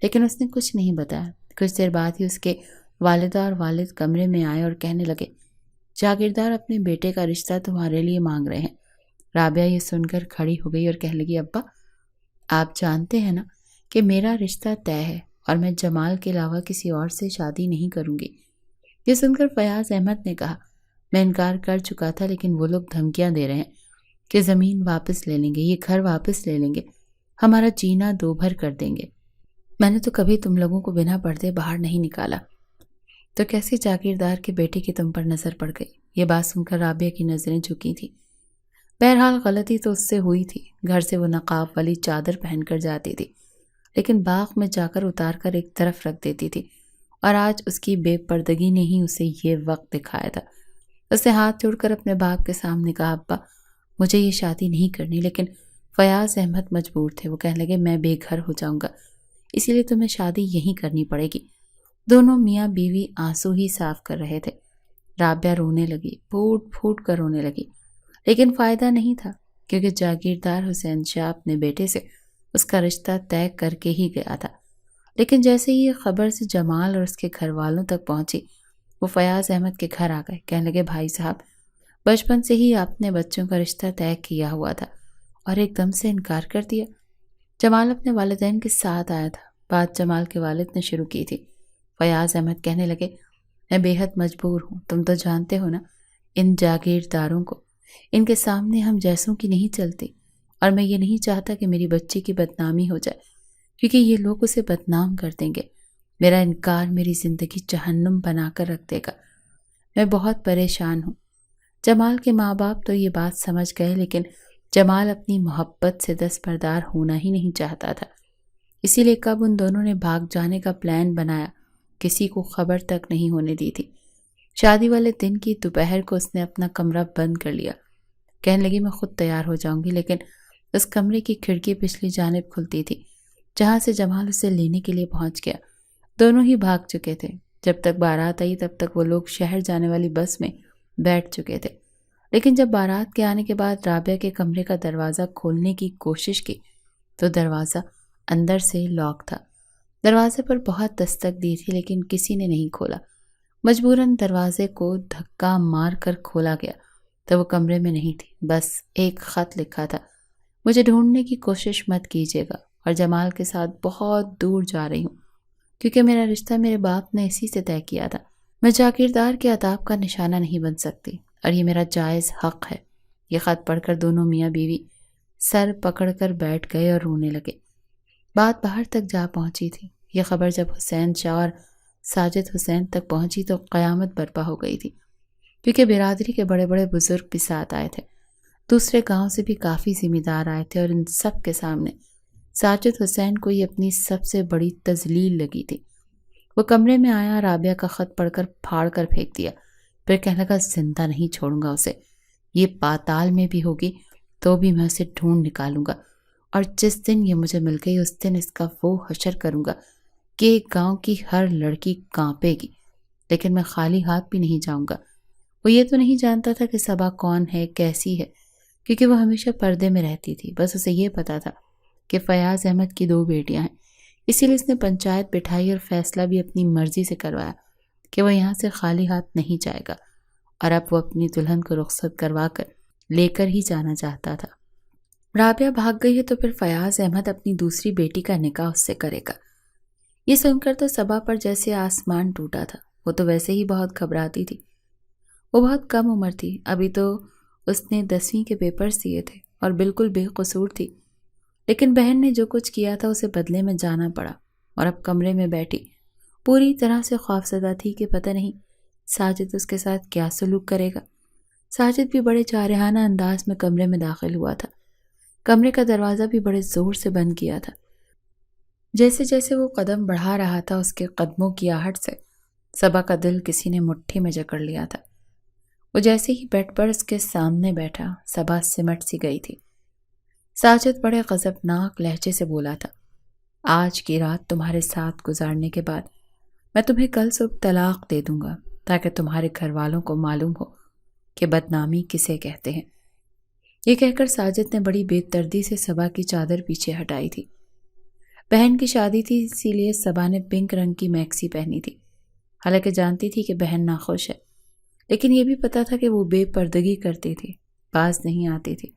لیکن اس نے کچھ نہیں بتایا۔ کچھ دیر بعد ہی اس کے والدہ اور والد کمرے میں آئے اور کہنے لگے، جاگیردار اپنے بیٹے کا رشتہ تمہارے لیے مانگ رہے ہیں۔ رابعہ یہ سن کر کھڑی ہو گئی اور کہنے لگی، ابا آپ جانتے ہیں نا کہ میرا رشتہ طے ہے اور میں جمال کے علاوہ کسی اور سے شادی نہیں کروں گی۔ یہ سن کر فیاض احمد نے کہا، میں انکار کر چکا تھا، لیکن وہ لوگ دھمکیاں دے رہے ہیں کہ زمین واپس لے لیں گے، یہ گھر واپس لے لیں گے، ہمارا جینا دو بھر کر دیں گے۔ میں نے تو کبھی تم لوگوں کو بنا پردے باہر نہیں نکالا۔ تو کیسے جاگیردار کے بیٹے کی تم پر نظر پڑ گئی؟ یہ بات سن کر رابعہ کی نظریں جھکی تھیں۔ بہرحال غلطی تو اس سے ہوئی تھی، گھر سے وہ نقاب والی چادر پہن کر جاتی تھی، لیکن باغ میں جا کر اتار کر ایک طرف رکھ دیتی تھی، اور آج اس کی بے پردگی نے ہی اسے یہ وقت دکھایا تھا۔ اس نے ہاتھ جوڑ کر اپنے باپ کے سامنے کہا، ابا مجھے یہ شادی نہیں کرنی، لیکن فیاض احمد مجبور تھے، وہ کہنے لگے میں بے گھر ہو جاؤں گا، اسی لیے تمہیں شادی یہیں کرنی پڑے گی۔ دونوں میاں بیوی آنسو ہی صاف کر رہے تھے۔ رابعہ رونے لگی، پھوٹ پھوٹ کر رونے لگی، لیکن فائدہ نہیں تھا، کیونکہ جاگیردار حسین شاہ اپنے بیٹے سے اس کا رشتہ طے کر کے ہی گیا تھا۔ لیکن جیسے ہی یہ خبر سے جمال اور اس کے گھر والوں تک پہنچی، وہ فیاض احمد کے گھر آ گئے، کہنے لگے بھائی صاحب بچپن سے ہی آپ نے بچوں کا رشتہ طے کیا ہوا تھا اور ایک دم سے انکار کر دیا۔ جمال اپنے والدین کے ساتھ آیا تھا، بات جمال کے والد نے شروع کی تھی۔ فیاض احمد کہنے لگے میں بے حد مجبور ہوں، تم تو جانتے ہو نا ان جاگیرداروں کو، ان کے سامنے ہم جیسوں کی نہیں چلتی، اور میں یہ نہیں چاہتا کہ میری بچی کی بدنامی ہو جائے، کیونکہ یہ لوگ اسے بدنام کر دیں گے۔ میرا انکار میری زندگی جہنم بنا کر رکھ دے گا، میں بہت پریشان ہوں۔ جمال کے ماں باپ تو یہ بات سمجھ گئے، لیکن جمال اپنی محبت سے دستبردار ہونا ہی نہیں چاہتا تھا، اسی لیے کب ان دونوں نے بھاگ جانے کا پلان بنایا کسی کو خبر تک نہیں ہونے دی تھی۔ شادی والے دن کی دوپہر کو اس نے اپنا کمرہ بند کر لیا، کہنے لگی میں خود تیار ہو جاؤں گی، لیکن اس کمرے کی کھڑکی پچھلی جانب کھلتی تھی جہاں سے جمال اسے لینے کے لیے پہنچ گیا۔ دونوں ہی بھاگ چکے تھے۔ جب تک بارات آئی تب تک وہ لوگ شہر جانے والی بس میں بیٹھ چکے تھے، لیکن جب بارات کے آنے کے بعد رابعہ کے کمرے کا دروازہ کھولنے کی کوشش کی تو دروازہ اندر سے لاک تھا۔ دروازے پر بہت دستک دی تھی لیکن کسی نے نہیں کھولا۔ مجبوراً دروازے کو دھکا مار کر کھولا گیا تو وہ کمرے میں نہیں تھی، بس ایک خط لکھا تھا، مجھے ڈھونڈنے کی کوشش مت کیجیے گا، اور جمال کے ساتھ بہت دور جا رہی ہوں، کیونکہ میرا رشتہ میرے باپ نے اسی سے طے کیا تھا۔ میں جاگیردار کے عتاب کا نشانہ نہیں بن سکتی، اور یہ میرا جائز حق ہے۔ یہ خط پڑھ کر دونوں میاں بیوی سر پکڑ کر بیٹھ گئے اور رونے لگے۔ بات باہر تک جا پہنچی تھی۔ یہ خبر جب حسین شاہ اور ساجد حسین تک پہنچی تو قیامت برپا ہو گئی تھی، کیونکہ برادری کے بڑے بڑے بزرگ بھی ساتھ آئے تھے، دوسرے گاؤں سے بھی کافی ذمہ دار آئے تھے، اور ان سب کے سامنے ساجد حسین کو یہ اپنی سب سے بڑی تذلیل لگی تھی۔ وہ کمرے میں آیا، رابعہ کا خط پڑھ کر پھاڑ کر پھینک دیا، پھر کہنے لگا زندہ نہیں چھوڑوں گا اسے، یہ پاتال میں بھی ہوگی تو بھی میں اسے ڈھونڈ نکالوں گا، اور جس دن یہ مجھے مل گئی اس دن اس کا وہ حشر کروں گا کہ گاؤں کی ہر لڑکی کانپے گی، لیکن میں خالی ہاتھ بھی نہیں جاؤں گا۔ وہ یہ تو نہیں جانتا تھا کہ صبا کون ہے، کیسی ہے، کیونکہ وہ ہمیشہ پردے میں رہتی تھی، بس اسے یہ پتا تھا کہ فیاض احمد کی 2 بیٹیاں ہیں، اسی لیے اس نے پنچایت بٹھائی اور فیصلہ بھی اپنی مرضی سے کروایا کہ وہ یہاں سے خالی ہاتھ نہیں جائے گا، اور اب وہ اپنی دلہن کو رخصت کروا کر لے کر ہی جانا چاہتا تھا۔ رابعہ بھاگ گئی ہے تو پھر فیاض احمد اپنی دوسری بیٹی کا نکاح اس سے کرے گا۔ یہ سن کر تو صبا پر جیسے آسمان ٹوٹا تھا، وہ تو ویسے ہی بہت گھبراتی تھی، وہ بہت کم عمر تھی، ابھی تو اس نے 10ویں کے پیپرز دیے تھے اور بالکل بے قصور تھی، لیکن بہن نے جو کچھ کیا تھا اسے بدلے میں جانا پڑا، اور اب کمرے میں بیٹھی پوری طرح سے خوفزدہ تھی کہ پتہ نہیں ساجد اس کے ساتھ کیا سلوک کرے گا۔ ساجد بھی بڑے جارحانہ انداز میں کمرے میں داخل ہوا تھا، کمرے کا دروازہ بھی بڑے زور سے بند کیا تھا۔ جیسے جیسے وہ قدم بڑھا رہا تھا اس کے قدموں کی آہٹ سے صبا کا دل کسی نے مٹھی میں جکڑ لیا تھا۔ وہ جیسے ہی بیڈ پر اس کے سامنے بیٹھا صبا سمٹ سی گئی تھی۔ ساجد بڑے غضبناک لہجے سے بولا تھا، آج کی رات تمہارے ساتھ گزارنے کے بعد میں تمہیں کل صبح طلاق دے دوں گا، تاکہ تمہارے گھر والوں کو معلوم ہو کہ بدنامی کسے کہتے ہیں۔ یہ کہہ کر ساجد نے بڑی بے دردی سے صبا کی چادر پیچھے ہٹائی تھی۔ بہن کی شادی تھی، اسی لیے صبا نے پنک رنگ کی میکسی پہنی تھی، حالانکہ جانتی تھی کہ بہن ناخوش ہے، لیکن یہ بھی پتا تھا کہ وہ بے پردگی کرتی تھی، باز نہیں آتی تھی،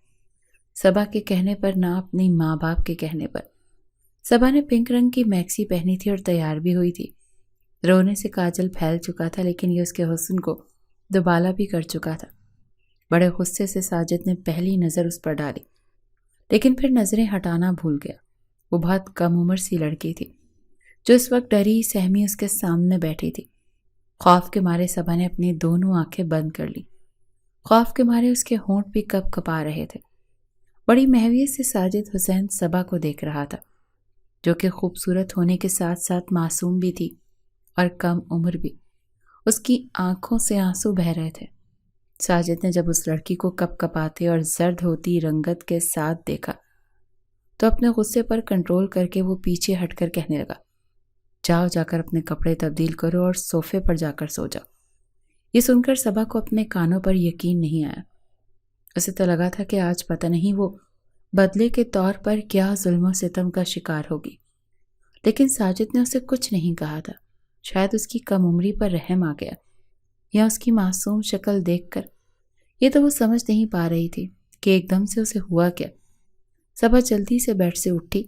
صبا کے کہنے پر نہ اپنی ماں باپ کے کہنے پر۔ صبا نے پنک رنگ کی میکسی پہنی تھی اور تیار بھی ہوئی تھی۔ رونے سے کاجل پھیل چکا تھا، لیکن یہ اس کے حسن کو دوبالا بھی کر چکا تھا۔ بڑے غصے سے ساجد نے پہلی نظر اس پر ڈالی، لیکن پھر نظریں ہٹانا بھول گیا۔ وہ بہت کم عمر سی لڑکی تھی جو اس وقت ڈری سہمی اس کے سامنے بیٹھی تھی۔ خوف کے مارے صبا نے اپنی دونوں آنکھیں بند کر لی۔ خوف کے مارے اس کے ہونٹ بھی کپ کپا رہے تھے۔ بڑی محویت سے ساجد حسین صبا کو دیکھ رہا تھا، جو کہ خوبصورت ہونے کے ساتھ ساتھ معصوم بھی تھی اور کم عمر بھی۔ اس کی آنکھوں سے آنسو بہہ رہے تھے۔ ساجد نے جب اس لڑکی کو کپ کپاتے اور زرد ہوتی رنگت کے ساتھ دیکھا تو اپنے غصے پر کنٹرول کر کے وہ پیچھے ہٹ کر کہنے لگا، جاؤ جا کر اپنے کپڑے تبدیل کرو اور صوفے پر جا کر سو جاؤ۔ یہ سن کر صبا کو اپنے کانوں پر یقین نہیں آیا۔ اسے تو لگا تھا کہ آج پتہ نہیں وہ بدلے کے طور پر کیا ظلم و ستم کا شکار ہوگی، لیکن ساجد نے اسے کچھ نہیں کہا تھا۔ شاید اس کی کم عمری پر رحم آ گیا، یا اس کی معصوم شکل دیکھ کر۔ یہ تو وہ سمجھ نہیں پا رہی تھی کہ ایک دم سے اسے ہوا کیا۔ صبا جلدی سے بیڈ سے اٹھی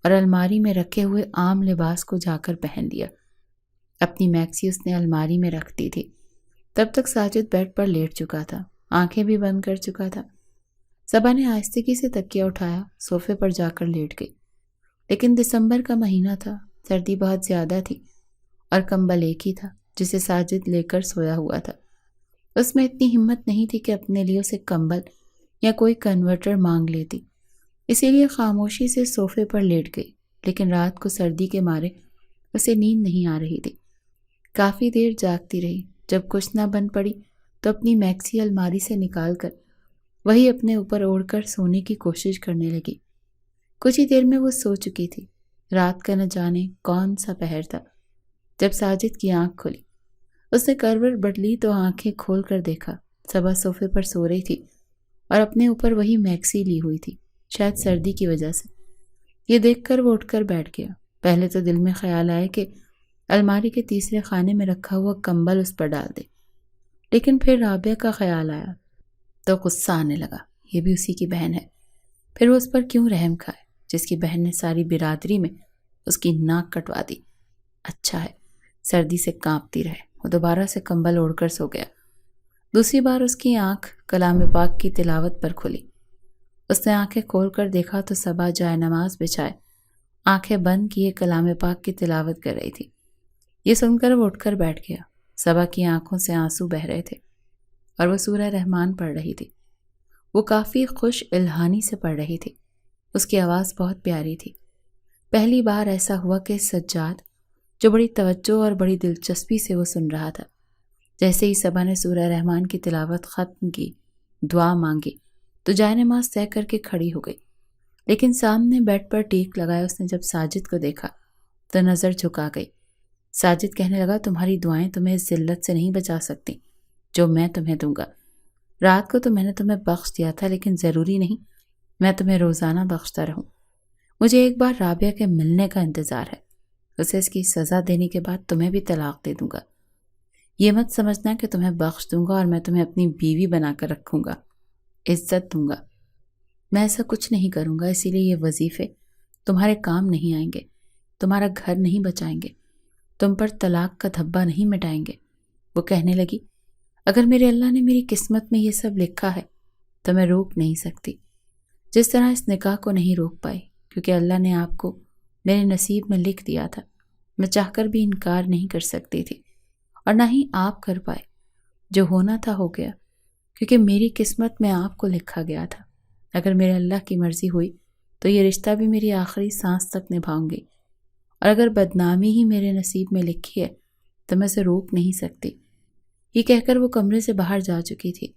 اور الماری میں رکھے ہوئے عام لباس کو جا کر پہن لیا۔ اپنی میکسی اس نے الماری میں رکھ دی تھی۔ تب تک ساجد بیڈ پر لیٹ چکا تھا، آنکھیں بھی بند کر چکا تھا۔ صبا نے آہستگی سے تکیہ اٹھایا، صوفے پر جا کر لیٹ گئی۔ لیکن دسمبر کا مہینہ تھا، سردی بہت زیادہ تھی اور کمبل ایک ہی تھا جسے ساجد لے کر سویا ہوا تھا۔ اس میں اتنی ہمت نہیں تھی کہ اپنے لیے اسے کمبل یا کوئی کنورٹر مانگ لیتی، اسی لیے خاموشی سے صوفے پر لیٹ گئی۔ لیکن رات کو سردی کے مارے اسے نیند نہیں آ رہی تھی۔ کافی دیر جاگتی رہی۔ جب کچھ نہ بن پڑی تو اپنی میکسی الماری سے نکال کر وہی اپنے اوپر اوڑھ کر سونے کی کوشش کرنے لگی۔ کچھ ہی دیر میں وہ سو چکی تھی۔ رات کا نہ جانے کون سا پہر تھا جب ساجد کی آنکھ کھلی۔ اس نے کروٹ بدلی تو آنکھیں کھول کر دیکھا، صبا صوفے پر سو رہی تھی اور اپنے اوپر وہی میکسی لی ہوئی تھی، شاید سردی کی وجہ سے۔ یہ دیکھ کر وہ اٹھ کر بیٹھ گیا۔ پہلے تو دل میں خیال آیا کہ الماری کے تیسرے خانے میں رکھا ہوا کمبل اس پر ڈال دے، لیکن پھر رابعہ کا خیال آیا تو غصہ آنے لگا۔ یہ بھی اسی کی بہن ہے، پھر وہ اس پر کیوں رحم کھائے جس کی بہن نے ساری برادری میں اس کی ناک کٹوا دی۔ اچھا ہے سردی سے کانپتی رہے۔ وہ دوبارہ سے کمبل اوڑھ کر سو گیا۔ دوسری بار اس کی آنکھ کلام پاک کی تلاوت پر کھلی۔ اس نے آنکھیں کھول کر دیکھا تو صبا جائے نماز بچھائے آنکھیں بند کیے کلام پاک کی تلاوت کر رہی تھی۔ یہ سن کر وہ اٹھ کر بیٹھ گیا۔ صبا کی آنکھوں سے آنسو بہہ رہے تھے اور وہ سورہ رحمان پڑھ رہی تھی۔ وہ کافی خوش الہانی سے پڑھ رہی تھی۔ اس کی آواز بہت پیاری تھی۔ پہلی بار ایسا ہوا کہ سجاد، جو بڑی توجہ اور بڑی دلچسپی سے وہ سن رہا تھا، جیسے ہی صبا نے سورہ رحمان کی تلاوت ختم کی، دعا مانگی تو جائے نماز طے کر کے کھڑی ہو گئی۔ لیکن سامنے بیڈ پر ٹیک لگائے اس نے جب ساجد کو دیکھا تو نظر جھکا گئی۔ ساجد کہنے لگا، تمہاری دعائیں تمہیں اس ذلت سے نہیں بچا سکتی جو میں تمہیں دوں گا۔ رات کو تو میں نے تمہیں بخش دیا تھا، لیکن ضروری نہیں میں تمہیں روزانہ بخشتا رہوں۔ مجھے ایک بار رابعہ کے ملنے کا انتظار ہے، اسے اس کی سزا دینے کے بعد تمہیں بھی طلاق دے دوں گا۔ یہ مت سمجھنا کہ تمہیں بخش دوں گا اور میں تمہیں اپنی بیوی بنا کر رکھوں گا، عزت دوں گا۔ میں ایسا کچھ نہیں کروں گا، اسی لیے یہ وظیفے تمہارے کام نہیں آئیں گے، تمہارا گھر نہیں بچائیں گے، تم پر طلاق کا دھبا نہیں مٹائیں گے۔ وہ کہنے لگی، اگر میرے اللہ نے میری قسمت میں یہ سب لکھا ہے تو میں روک نہیں سکتی، جس طرح اس نکاح کو نہیں روک پائی، کیونکہ اللہ نے آپ کو میرے نصیب میں لکھ دیا تھا۔ میں چاہ کر بھی انکار نہیں کر سکتی تھی، اور نہ ہی آپ کر پائے۔ جو ہونا تھا ہو گیا، کیونکہ میری قسمت میں آپ کو لکھا گیا تھا۔ اگر میرے اللہ کی مرضی ہوئی تو یہ رشتہ بھی میری آخری سانس تک نبھاؤں گی، اور اگر بدنامی ہی میرے نصیب میں لکھی ہے تو میں اسے روک نہیں سکتی۔ یہ کہہ کر وہ کمرے سے باہر جا چکی تھی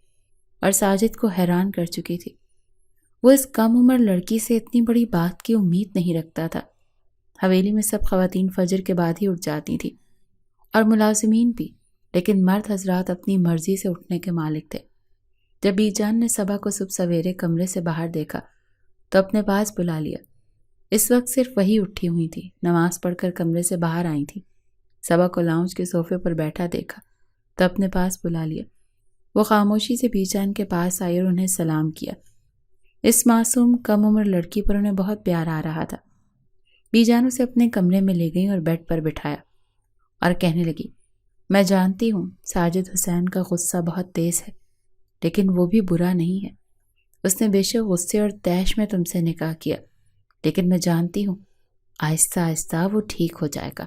اور ساجد کو حیران کر چکی تھی۔ وہ اس کم عمر لڑکی سے اتنی بڑی بات کی امید نہیں رکھتا تھا۔ حویلی میں سب خواتین فجر کے بعد ہی اٹھ جاتی تھی، اور ملازمین بھی، لیکن مرد حضرات اپنی مرضی سے اٹھنے کے مالک تھے۔ جب بی جان نے صبا کو صبح سویرے کمرے سے باہر دیکھا تو اپنے پاس بلا لیا۔ اس وقت صرف وہی اٹھی ہوئی تھی، نماز پڑھ کر کمرے سے باہر آئی تھی۔ صبا کو لاؤنج کے صوفے پر بیٹھا دیکھا تو اپنے پاس بلا لیا۔ وہ خاموشی سے بی جان کے پاس آئی اور انہیں سلام کیا۔ اس معصوم کم عمر لڑکی پر انہیں بہت پیار آ رہا تھا۔ بی جان اسے اپنے کمرے میں لے گئی اور بیڈ پر بٹھایا اور کہنے لگی، میں جانتی ہوں ساجد حسین کا غصہ بہت تیز ہے، لیکن وہ بھی برا نہیں ہے۔ اس نے بے شک غصے اور طیش میں تم سے نکاح کیا، لیکن میں جانتی ہوں آہستہ آہستہ وہ ٹھیک ہو جائے گا۔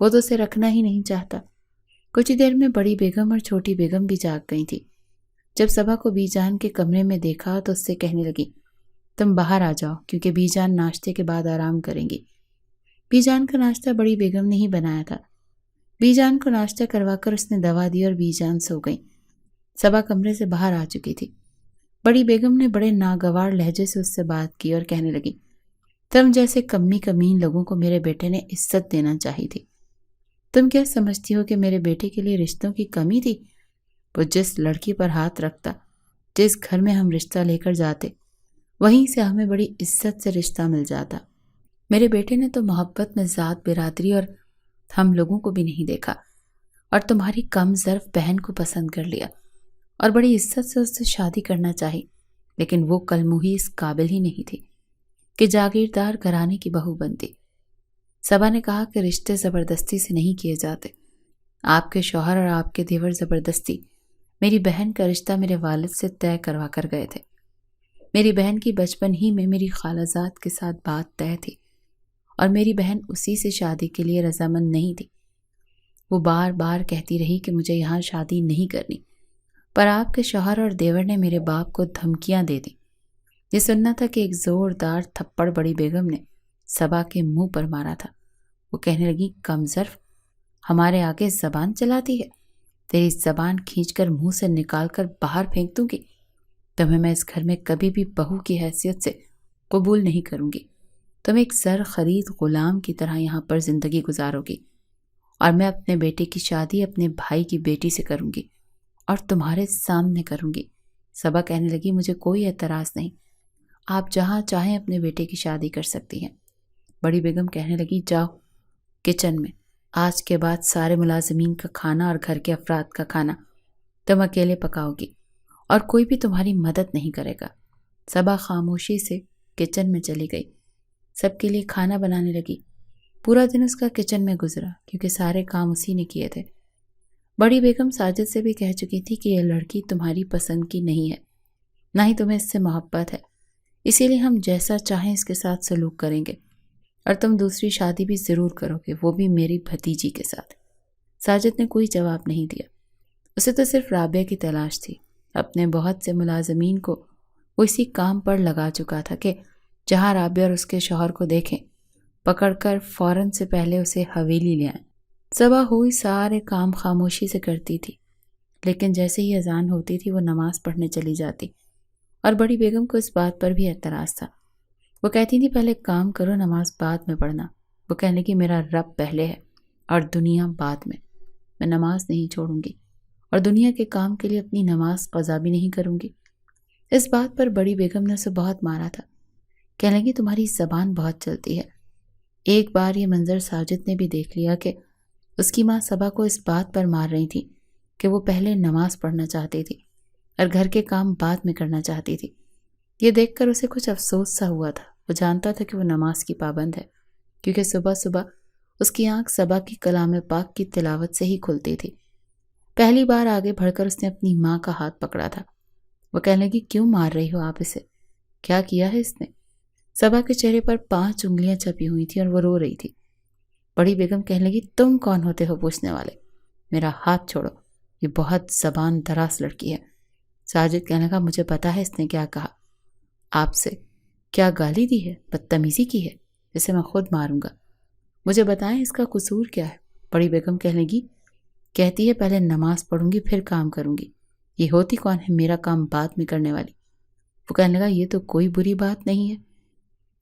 وہ تو اسے رکھنا ہی نہیں چاہتا. کچھ ہی دیر میں بڑی بیگم اور چھوٹی بیگم بھی جاگ گئی تھی. جب صبا کو بی جان کے کمرے میں دیکھا تو اس سے کہنے لگی تم باہر آ جاؤ کیونکہ بی جان ناشتے کے بعد آرام کریں گی. بی جان کا ناشتہ بڑی بیگم نے ہی بنایا تھا. بی جان کو ناشتہ کروا کر اس نے دوا دی اور بی جان سو گئی. صبا کمرے سے باہر آ چکی تھی. بڑی بیگم نے بڑے ناگوار لہجے سے اس سے بات کی اور کہنے لگی تم جیسے کمی کمین لوگوں کو میرے بیٹے نے عزت دینا چاہی تھی. تم کیا سمجھتی ہو کہ میرے بیٹے کے لیے رشتوں کی کمی تھی؟ وہ جس لڑکی پر ہاتھ رکھتا، جس گھر میں ہم رشتہ لے کر جاتے، وہیں سے ہمیں بڑی عزت سے رشتہ مل جاتا. میرے بیٹے نے تو محبت میں ذات برادری اور ہم لوگوں کو بھی نہیں دیکھا اور تمہاری کم ظرف بہن کو پسند کر لیا اور بڑی عزت سے اس سے شادی کرنا چاہی. لیکن وہ کل مہی اس قابل ہی نہیں تھی کہ جاگیردار گھرانے کی بہو بنتی. صبا نے کہا کہ رشتے زبردستی سے نہیں کیے جاتے. آپ کے شوہر اور آپ کے دیور زبردستی میری بہن کا رشتہ میرے والد سے طے کروا کر گئے تھے. میری بہن کی بچپن ہی میں میری خالہ زاد کے ساتھ بات طے تھی اور میری بہن اسی سے شادی کے لیے رضامند نہیں تھی. وہ بار بار کہتی رہی کہ مجھے یہاں شادی نہیں کرنی، پر آپ کے شوہر اور دیور نے میرے باپ کو دھمکیاں دے دیں. یہ سننا تھا کہ ایک زوردار تھپڑ بڑی بیگم نے صبا کے منہ پر مارا تھا. وہ کہنے لگی کم ظرف، ہمارے آگے زبان چلاتی ہے. تیری زبان کھینچ کر منہ سے نکال کر باہر پھینک دوں گی. تمہیں میں اس گھر میں کبھی بھی بہو کی حیثیت سے قبول نہیں کروں گی. تم ایک زر خرید غلام کی طرح یہاں پر زندگی گزارو گی اور میں اپنے بیٹے کی شادی اپنے بھائی کی بیٹی سے کروں گی اور تمہارے سامنے کروں گی. صبا کہنے لگی مجھے کوئی اعتراض نہیں، آپ جہاں چاہیں اپنے بیٹے کی شادی کر سکتی ہیں. بڑی بیگم کہنے لگی جاؤ کچن میں، آج کے بعد سارے ملازمین کا کھانا اور گھر کے افراد کا کھانا تم اکیلے پکاؤ گی اور کوئی بھی تمہاری مدد نہیں کرے گا. صبا خاموشی سے کچن میں چلی گئی، سب کے لیے کھانا بنانے لگی. پورا دن اس کا کچن میں گزرا کیونکہ سارے کام اسی نے کیے تھے. بڑی بیگم ساجد سے بھی کہہ چکی تھی کہ یہ لڑکی تمہاری پسند کی نہیں ہے، نہ ہی تمہیں اس سے محبت ہے، اسی لیے ہم جیسا چاہیں اس کے ساتھ سلوک کریں گے اور تم دوسری شادی بھی ضرور کرو گے، وہ بھی میری بھتیجی کے ساتھ. ساجد نے کوئی جواب نہیں دیا. اسے تو صرف رابعہ کی تلاش تھی. اپنے بہت سے ملازمین کو وہ اسی کام پر لگا چکا تھا کہ جہاں رابعہ اور اس کے شوہر کو دیکھیں پکڑ کر فوراً سے پہلے اسے حویلی لے آئیں. صبح ہوئی سارے کام خاموشی سے کرتی تھی، لیکن جیسے ہی اذان ہوتی تھی وہ نماز پڑھنے چلی جاتی اور بڑی بیگم کو اس بات پر بھی اعتراض تھا. وہ کہتی تھی پہلے کام کرو، نماز بعد میں پڑھنا. وہ کہنے لگی میرا رب پہلے ہے اور دنیا بعد میں. میں نماز نہیں چھوڑوں گی اور دنیا کے کام کے لیے اپنی نماز قضا بھی نہیں کروں گی. اس بات پر بڑی بیگم نے اسے بہت مارا تھا. کہنے لگی تمہاری زبان بہت چلتی ہے. ایک بار یہ منظر ساجد نے بھی دیکھ لیا کہ اس کی ماں صبا کو اس بات پر مار رہی تھی کہ وہ پہلے نماز پڑھنا چاہتی تھی اور گھر کے کام بعد میں کرنا چاہتی تھی. یہ دیکھ کر اسے کچھ افسوس سا ہوا تھا. وہ جانتا تھا کہ وہ نماز کی پابند ہے کیونکہ صبح صبح اس کی آنکھ صبا کی کلام پاک کی تلاوت سے ہی کھلتی تھی. پہلی بار آگے بڑھ کر اس نے اپنی ماں کا ہاتھ پکڑا تھا. وہ کہنے لگی کیوں مار رہی ہو آپ اسے؟ کیا کیا ہے اس نے؟ صبا کے چہرے پر 5 انگلیاں چپی ہوئی تھیں اور وہ رو رہی تھی. بڑی بیگم کہنے لگی تم کون ہوتے ہو پوچھنے والے؟ میرا ہاتھ چھوڑو، یہ بہت زبان دراز لڑکی ہے. ساجد کہنے لگا مجھے پتا ہے اس نے کیا کہا. آپ سے کیا گالی دی ہے، بدتمیزی کی ہے، اسے میں خود ماروں گا. مجھے بتائیں اس کا قصور کیا ہے؟ بڑی بیگم کہنے لگی کہتی ہے پہلے نماز پڑھوں گی پھر کام کروں گی. یہ ہوتی کون ہے میرا کام بعد میں کرنے والی؟ وہ کہنے لگا یہ تو کوئی بری بات نہیں ہے،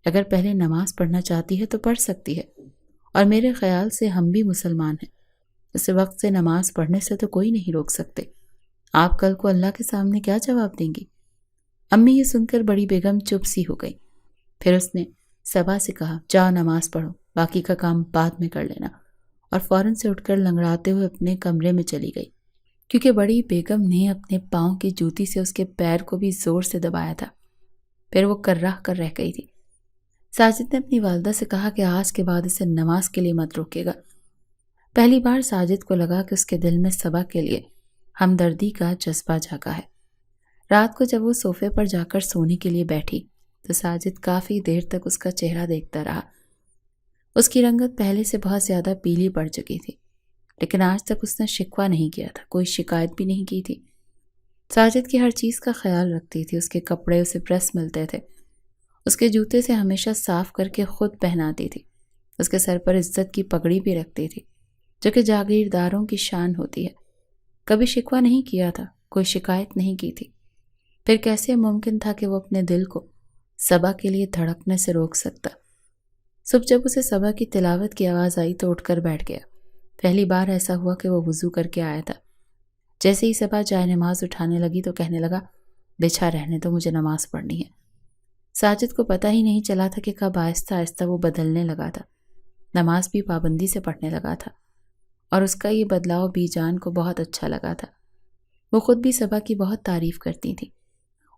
اگر پہلے نماز پڑھنا چاہتی ہے تو پڑھ سکتی ہے اور میرے خیال سے ہم بھی مسلمان ہیں، اس وقت سے نماز پڑھنے سے تو کوئی نہیں روک سکتے. آپ کل کو اللہ کے سامنے کیا جواب دیں گی؟ امی یہ سن کر بڑی بیگم چپ سی ہو گئی. پھر اس نے صبا سے کہا جاؤ نماز پڑھو، باقی کا کام بعد میں کر لینا، اور فوراً سے اٹھ کر لنگڑاتے ہوئے اپنے کمرے میں چلی گئی کیونکہ بڑی بیگم نے اپنے پاؤں کی جوتی سے اس کے پیر کو بھی زور سے دبایا تھا. پھر وہ کرراہ کر رہ گئی تھی. ساجد نے اپنی والدہ سے کہا کہ آج کے بعد اسے نماز کے لیے مت روکے گا. پہلی بار ساجد کو لگا کہ اس کے دل میں صبا کے لیے ہمدردی کا جذبہ جاگا ہے. رات کو جب وہ صوفے پر جا کر سونے کے لیے بیٹھی تو ساجد کافی دیر تک اس کا چہرہ دیکھتا رہا۔ اس کی رنگت پہلے سے بہت زیادہ پیلی پڑ چکی تھی، لیکن آج تک اس نے شکوہ نہیں کیا تھا، کوئی شکایت بھی نہیں کی تھی۔ ساجد کی ہر چیز کا خیال رکھتی تھی، اس کے کپڑے اسے پریس ملتے تھے، اس کے جوتے سے ہمیشہ صاف کر کے خود پہناتی تھی، اس کے سر پر عزت کی پگڑی بھی رکھتی تھی جو کہ جاگیرداروں کی شان ہوتی ہے۔ کبھی شکوہ نہیں کیا تھا، کوئی شکایت نہیں کی تھی۔ پھر کیسے ممکن تھا کہ وہ اپنے دل کو صبا کے لیے دھڑکنے سے روک سکتا؟ صبح جب اسے صبا کی تلاوت کی آواز آئی تو اٹھ کر بیٹھ گیا۔ پہلی بار ایسا ہوا کہ وہ وضو کر کے آیا تھا۔ جیسے ہی صبا جائے نماز اٹھانے لگی تو کہنے لگا، بچھا رہنے تو مجھے نماز پڑھنی ہے۔ ساجد کو پتہ ہی نہیں چلا تھا کہ کب آہستہ آہستہ وہ بدلنے لگا تھا، نماز بھی پابندی سے پڑھنے لگا تھا، اور اس کا یہ بدلاؤ بی جان کو بہت اچھا لگا تھا۔ وہ خود بھی صبا کی بہت تعریف کرتی تھی،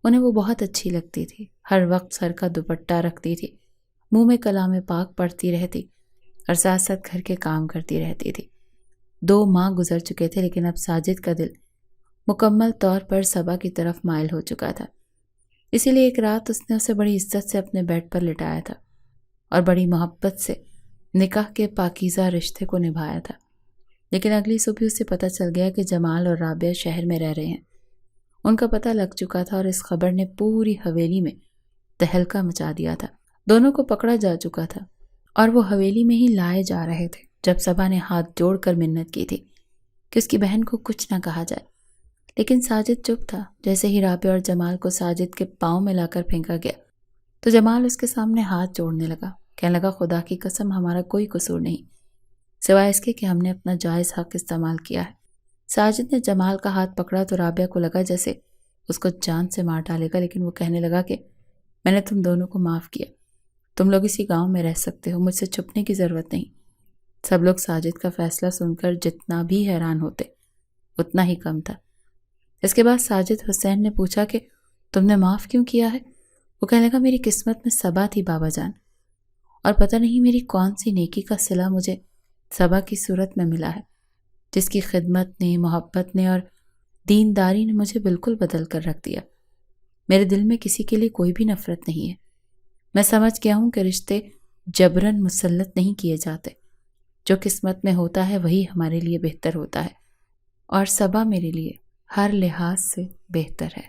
انہیں وہ بہت اچھی لگتی تھی، ہر وقت سر کا دوپٹہ رکھتی تھی، منہ میں کلام پاک پڑھتی رہتی اور ساتھ ساتھ گھر کے کام کرتی رہتی تھی۔ 2 ماہ گزر چکے تھے، لیکن اب ساجد کا دل مکمل طور پر صبا کی طرف مائل ہو چکا تھا۔ اسی لیے ایک رات اس نے اسے بڑی عزت سے اپنے بیڈ پر لٹایا تھا اور بڑی محبت سے نکاح کے پاکیزہ رشتے کو نبھایا تھا۔ لیکن اگلی صبح اسے پتہ چل گیا کہ جمال اور رابعہ شہر میں رہ رہے ہیں۔ ان کا پتہ لگ چکا تھا اور اس خبر نے پوری حویلی میں تہلکہ مچا دیا تھا۔ دونوں کو پکڑا جا چکا تھا اور وہ حویلی میں ہی لائے جا رہے تھے جب صبا نے ہاتھ جوڑ کر منت کی تھی کہ اس کی بہن کو کچھ نہ کہا جائے، لیکن ساجد چپ تھا۔ جیسے ہی رابعہ اور جمال کو ساجد کے پاؤں میں لا کر پھینکا گیا تو جمال اس کے سامنے ہاتھ جوڑنے لگا، کہنے لگا، خدا کی قسم ہمارا کوئی قصور نہیں سوائے اس کے کہ ہم نے اپنا جائز حق استعمال کیا ہے۔ ساجد نے جمال کا ہاتھ پکڑا تو رابعہ کو لگا جیسے اس کو جان سے مار ڈالے گا، لیکن وہ کہنے لگا کہ میں نے تم دونوں کو معاف کیا، تم لوگ اسی گاؤں میں رہ سکتے ہو، مجھ سے چھپنے کی ضرورت نہیں۔ سب لوگ ساجد کا فیصلہ سن کر جتنا بھی حیران ہوتے اتنا ہی کم تھا۔ اس کے بعد ساجد حسین نے پوچھا کہ تم نے معاف کیوں کیا ہے؟ وہ کہنے لگا، میری قسمت میں صبا تھی بابا جان، اور پتہ نہیں میری کون سی نیکی کا صلہ مجھے صبا کی صورت میں ملا ہے، جس کی خدمت نے، محبت نے اور دینداری نے مجھے بالکل بدل کر رکھ دیا۔ میرے دل میں کسی کے لیے کوئی بھی نفرت نہیں ہے۔ میں سمجھ گیا ہوں کہ رشتے جبراً مسلط نہیں کیے جاتے، جو قسمت میں ہوتا ہے وہی ہمارے لیے بہتر ہوتا ہے، اور صبا میرے لیے ہر لحاظ سے بہتر ہے۔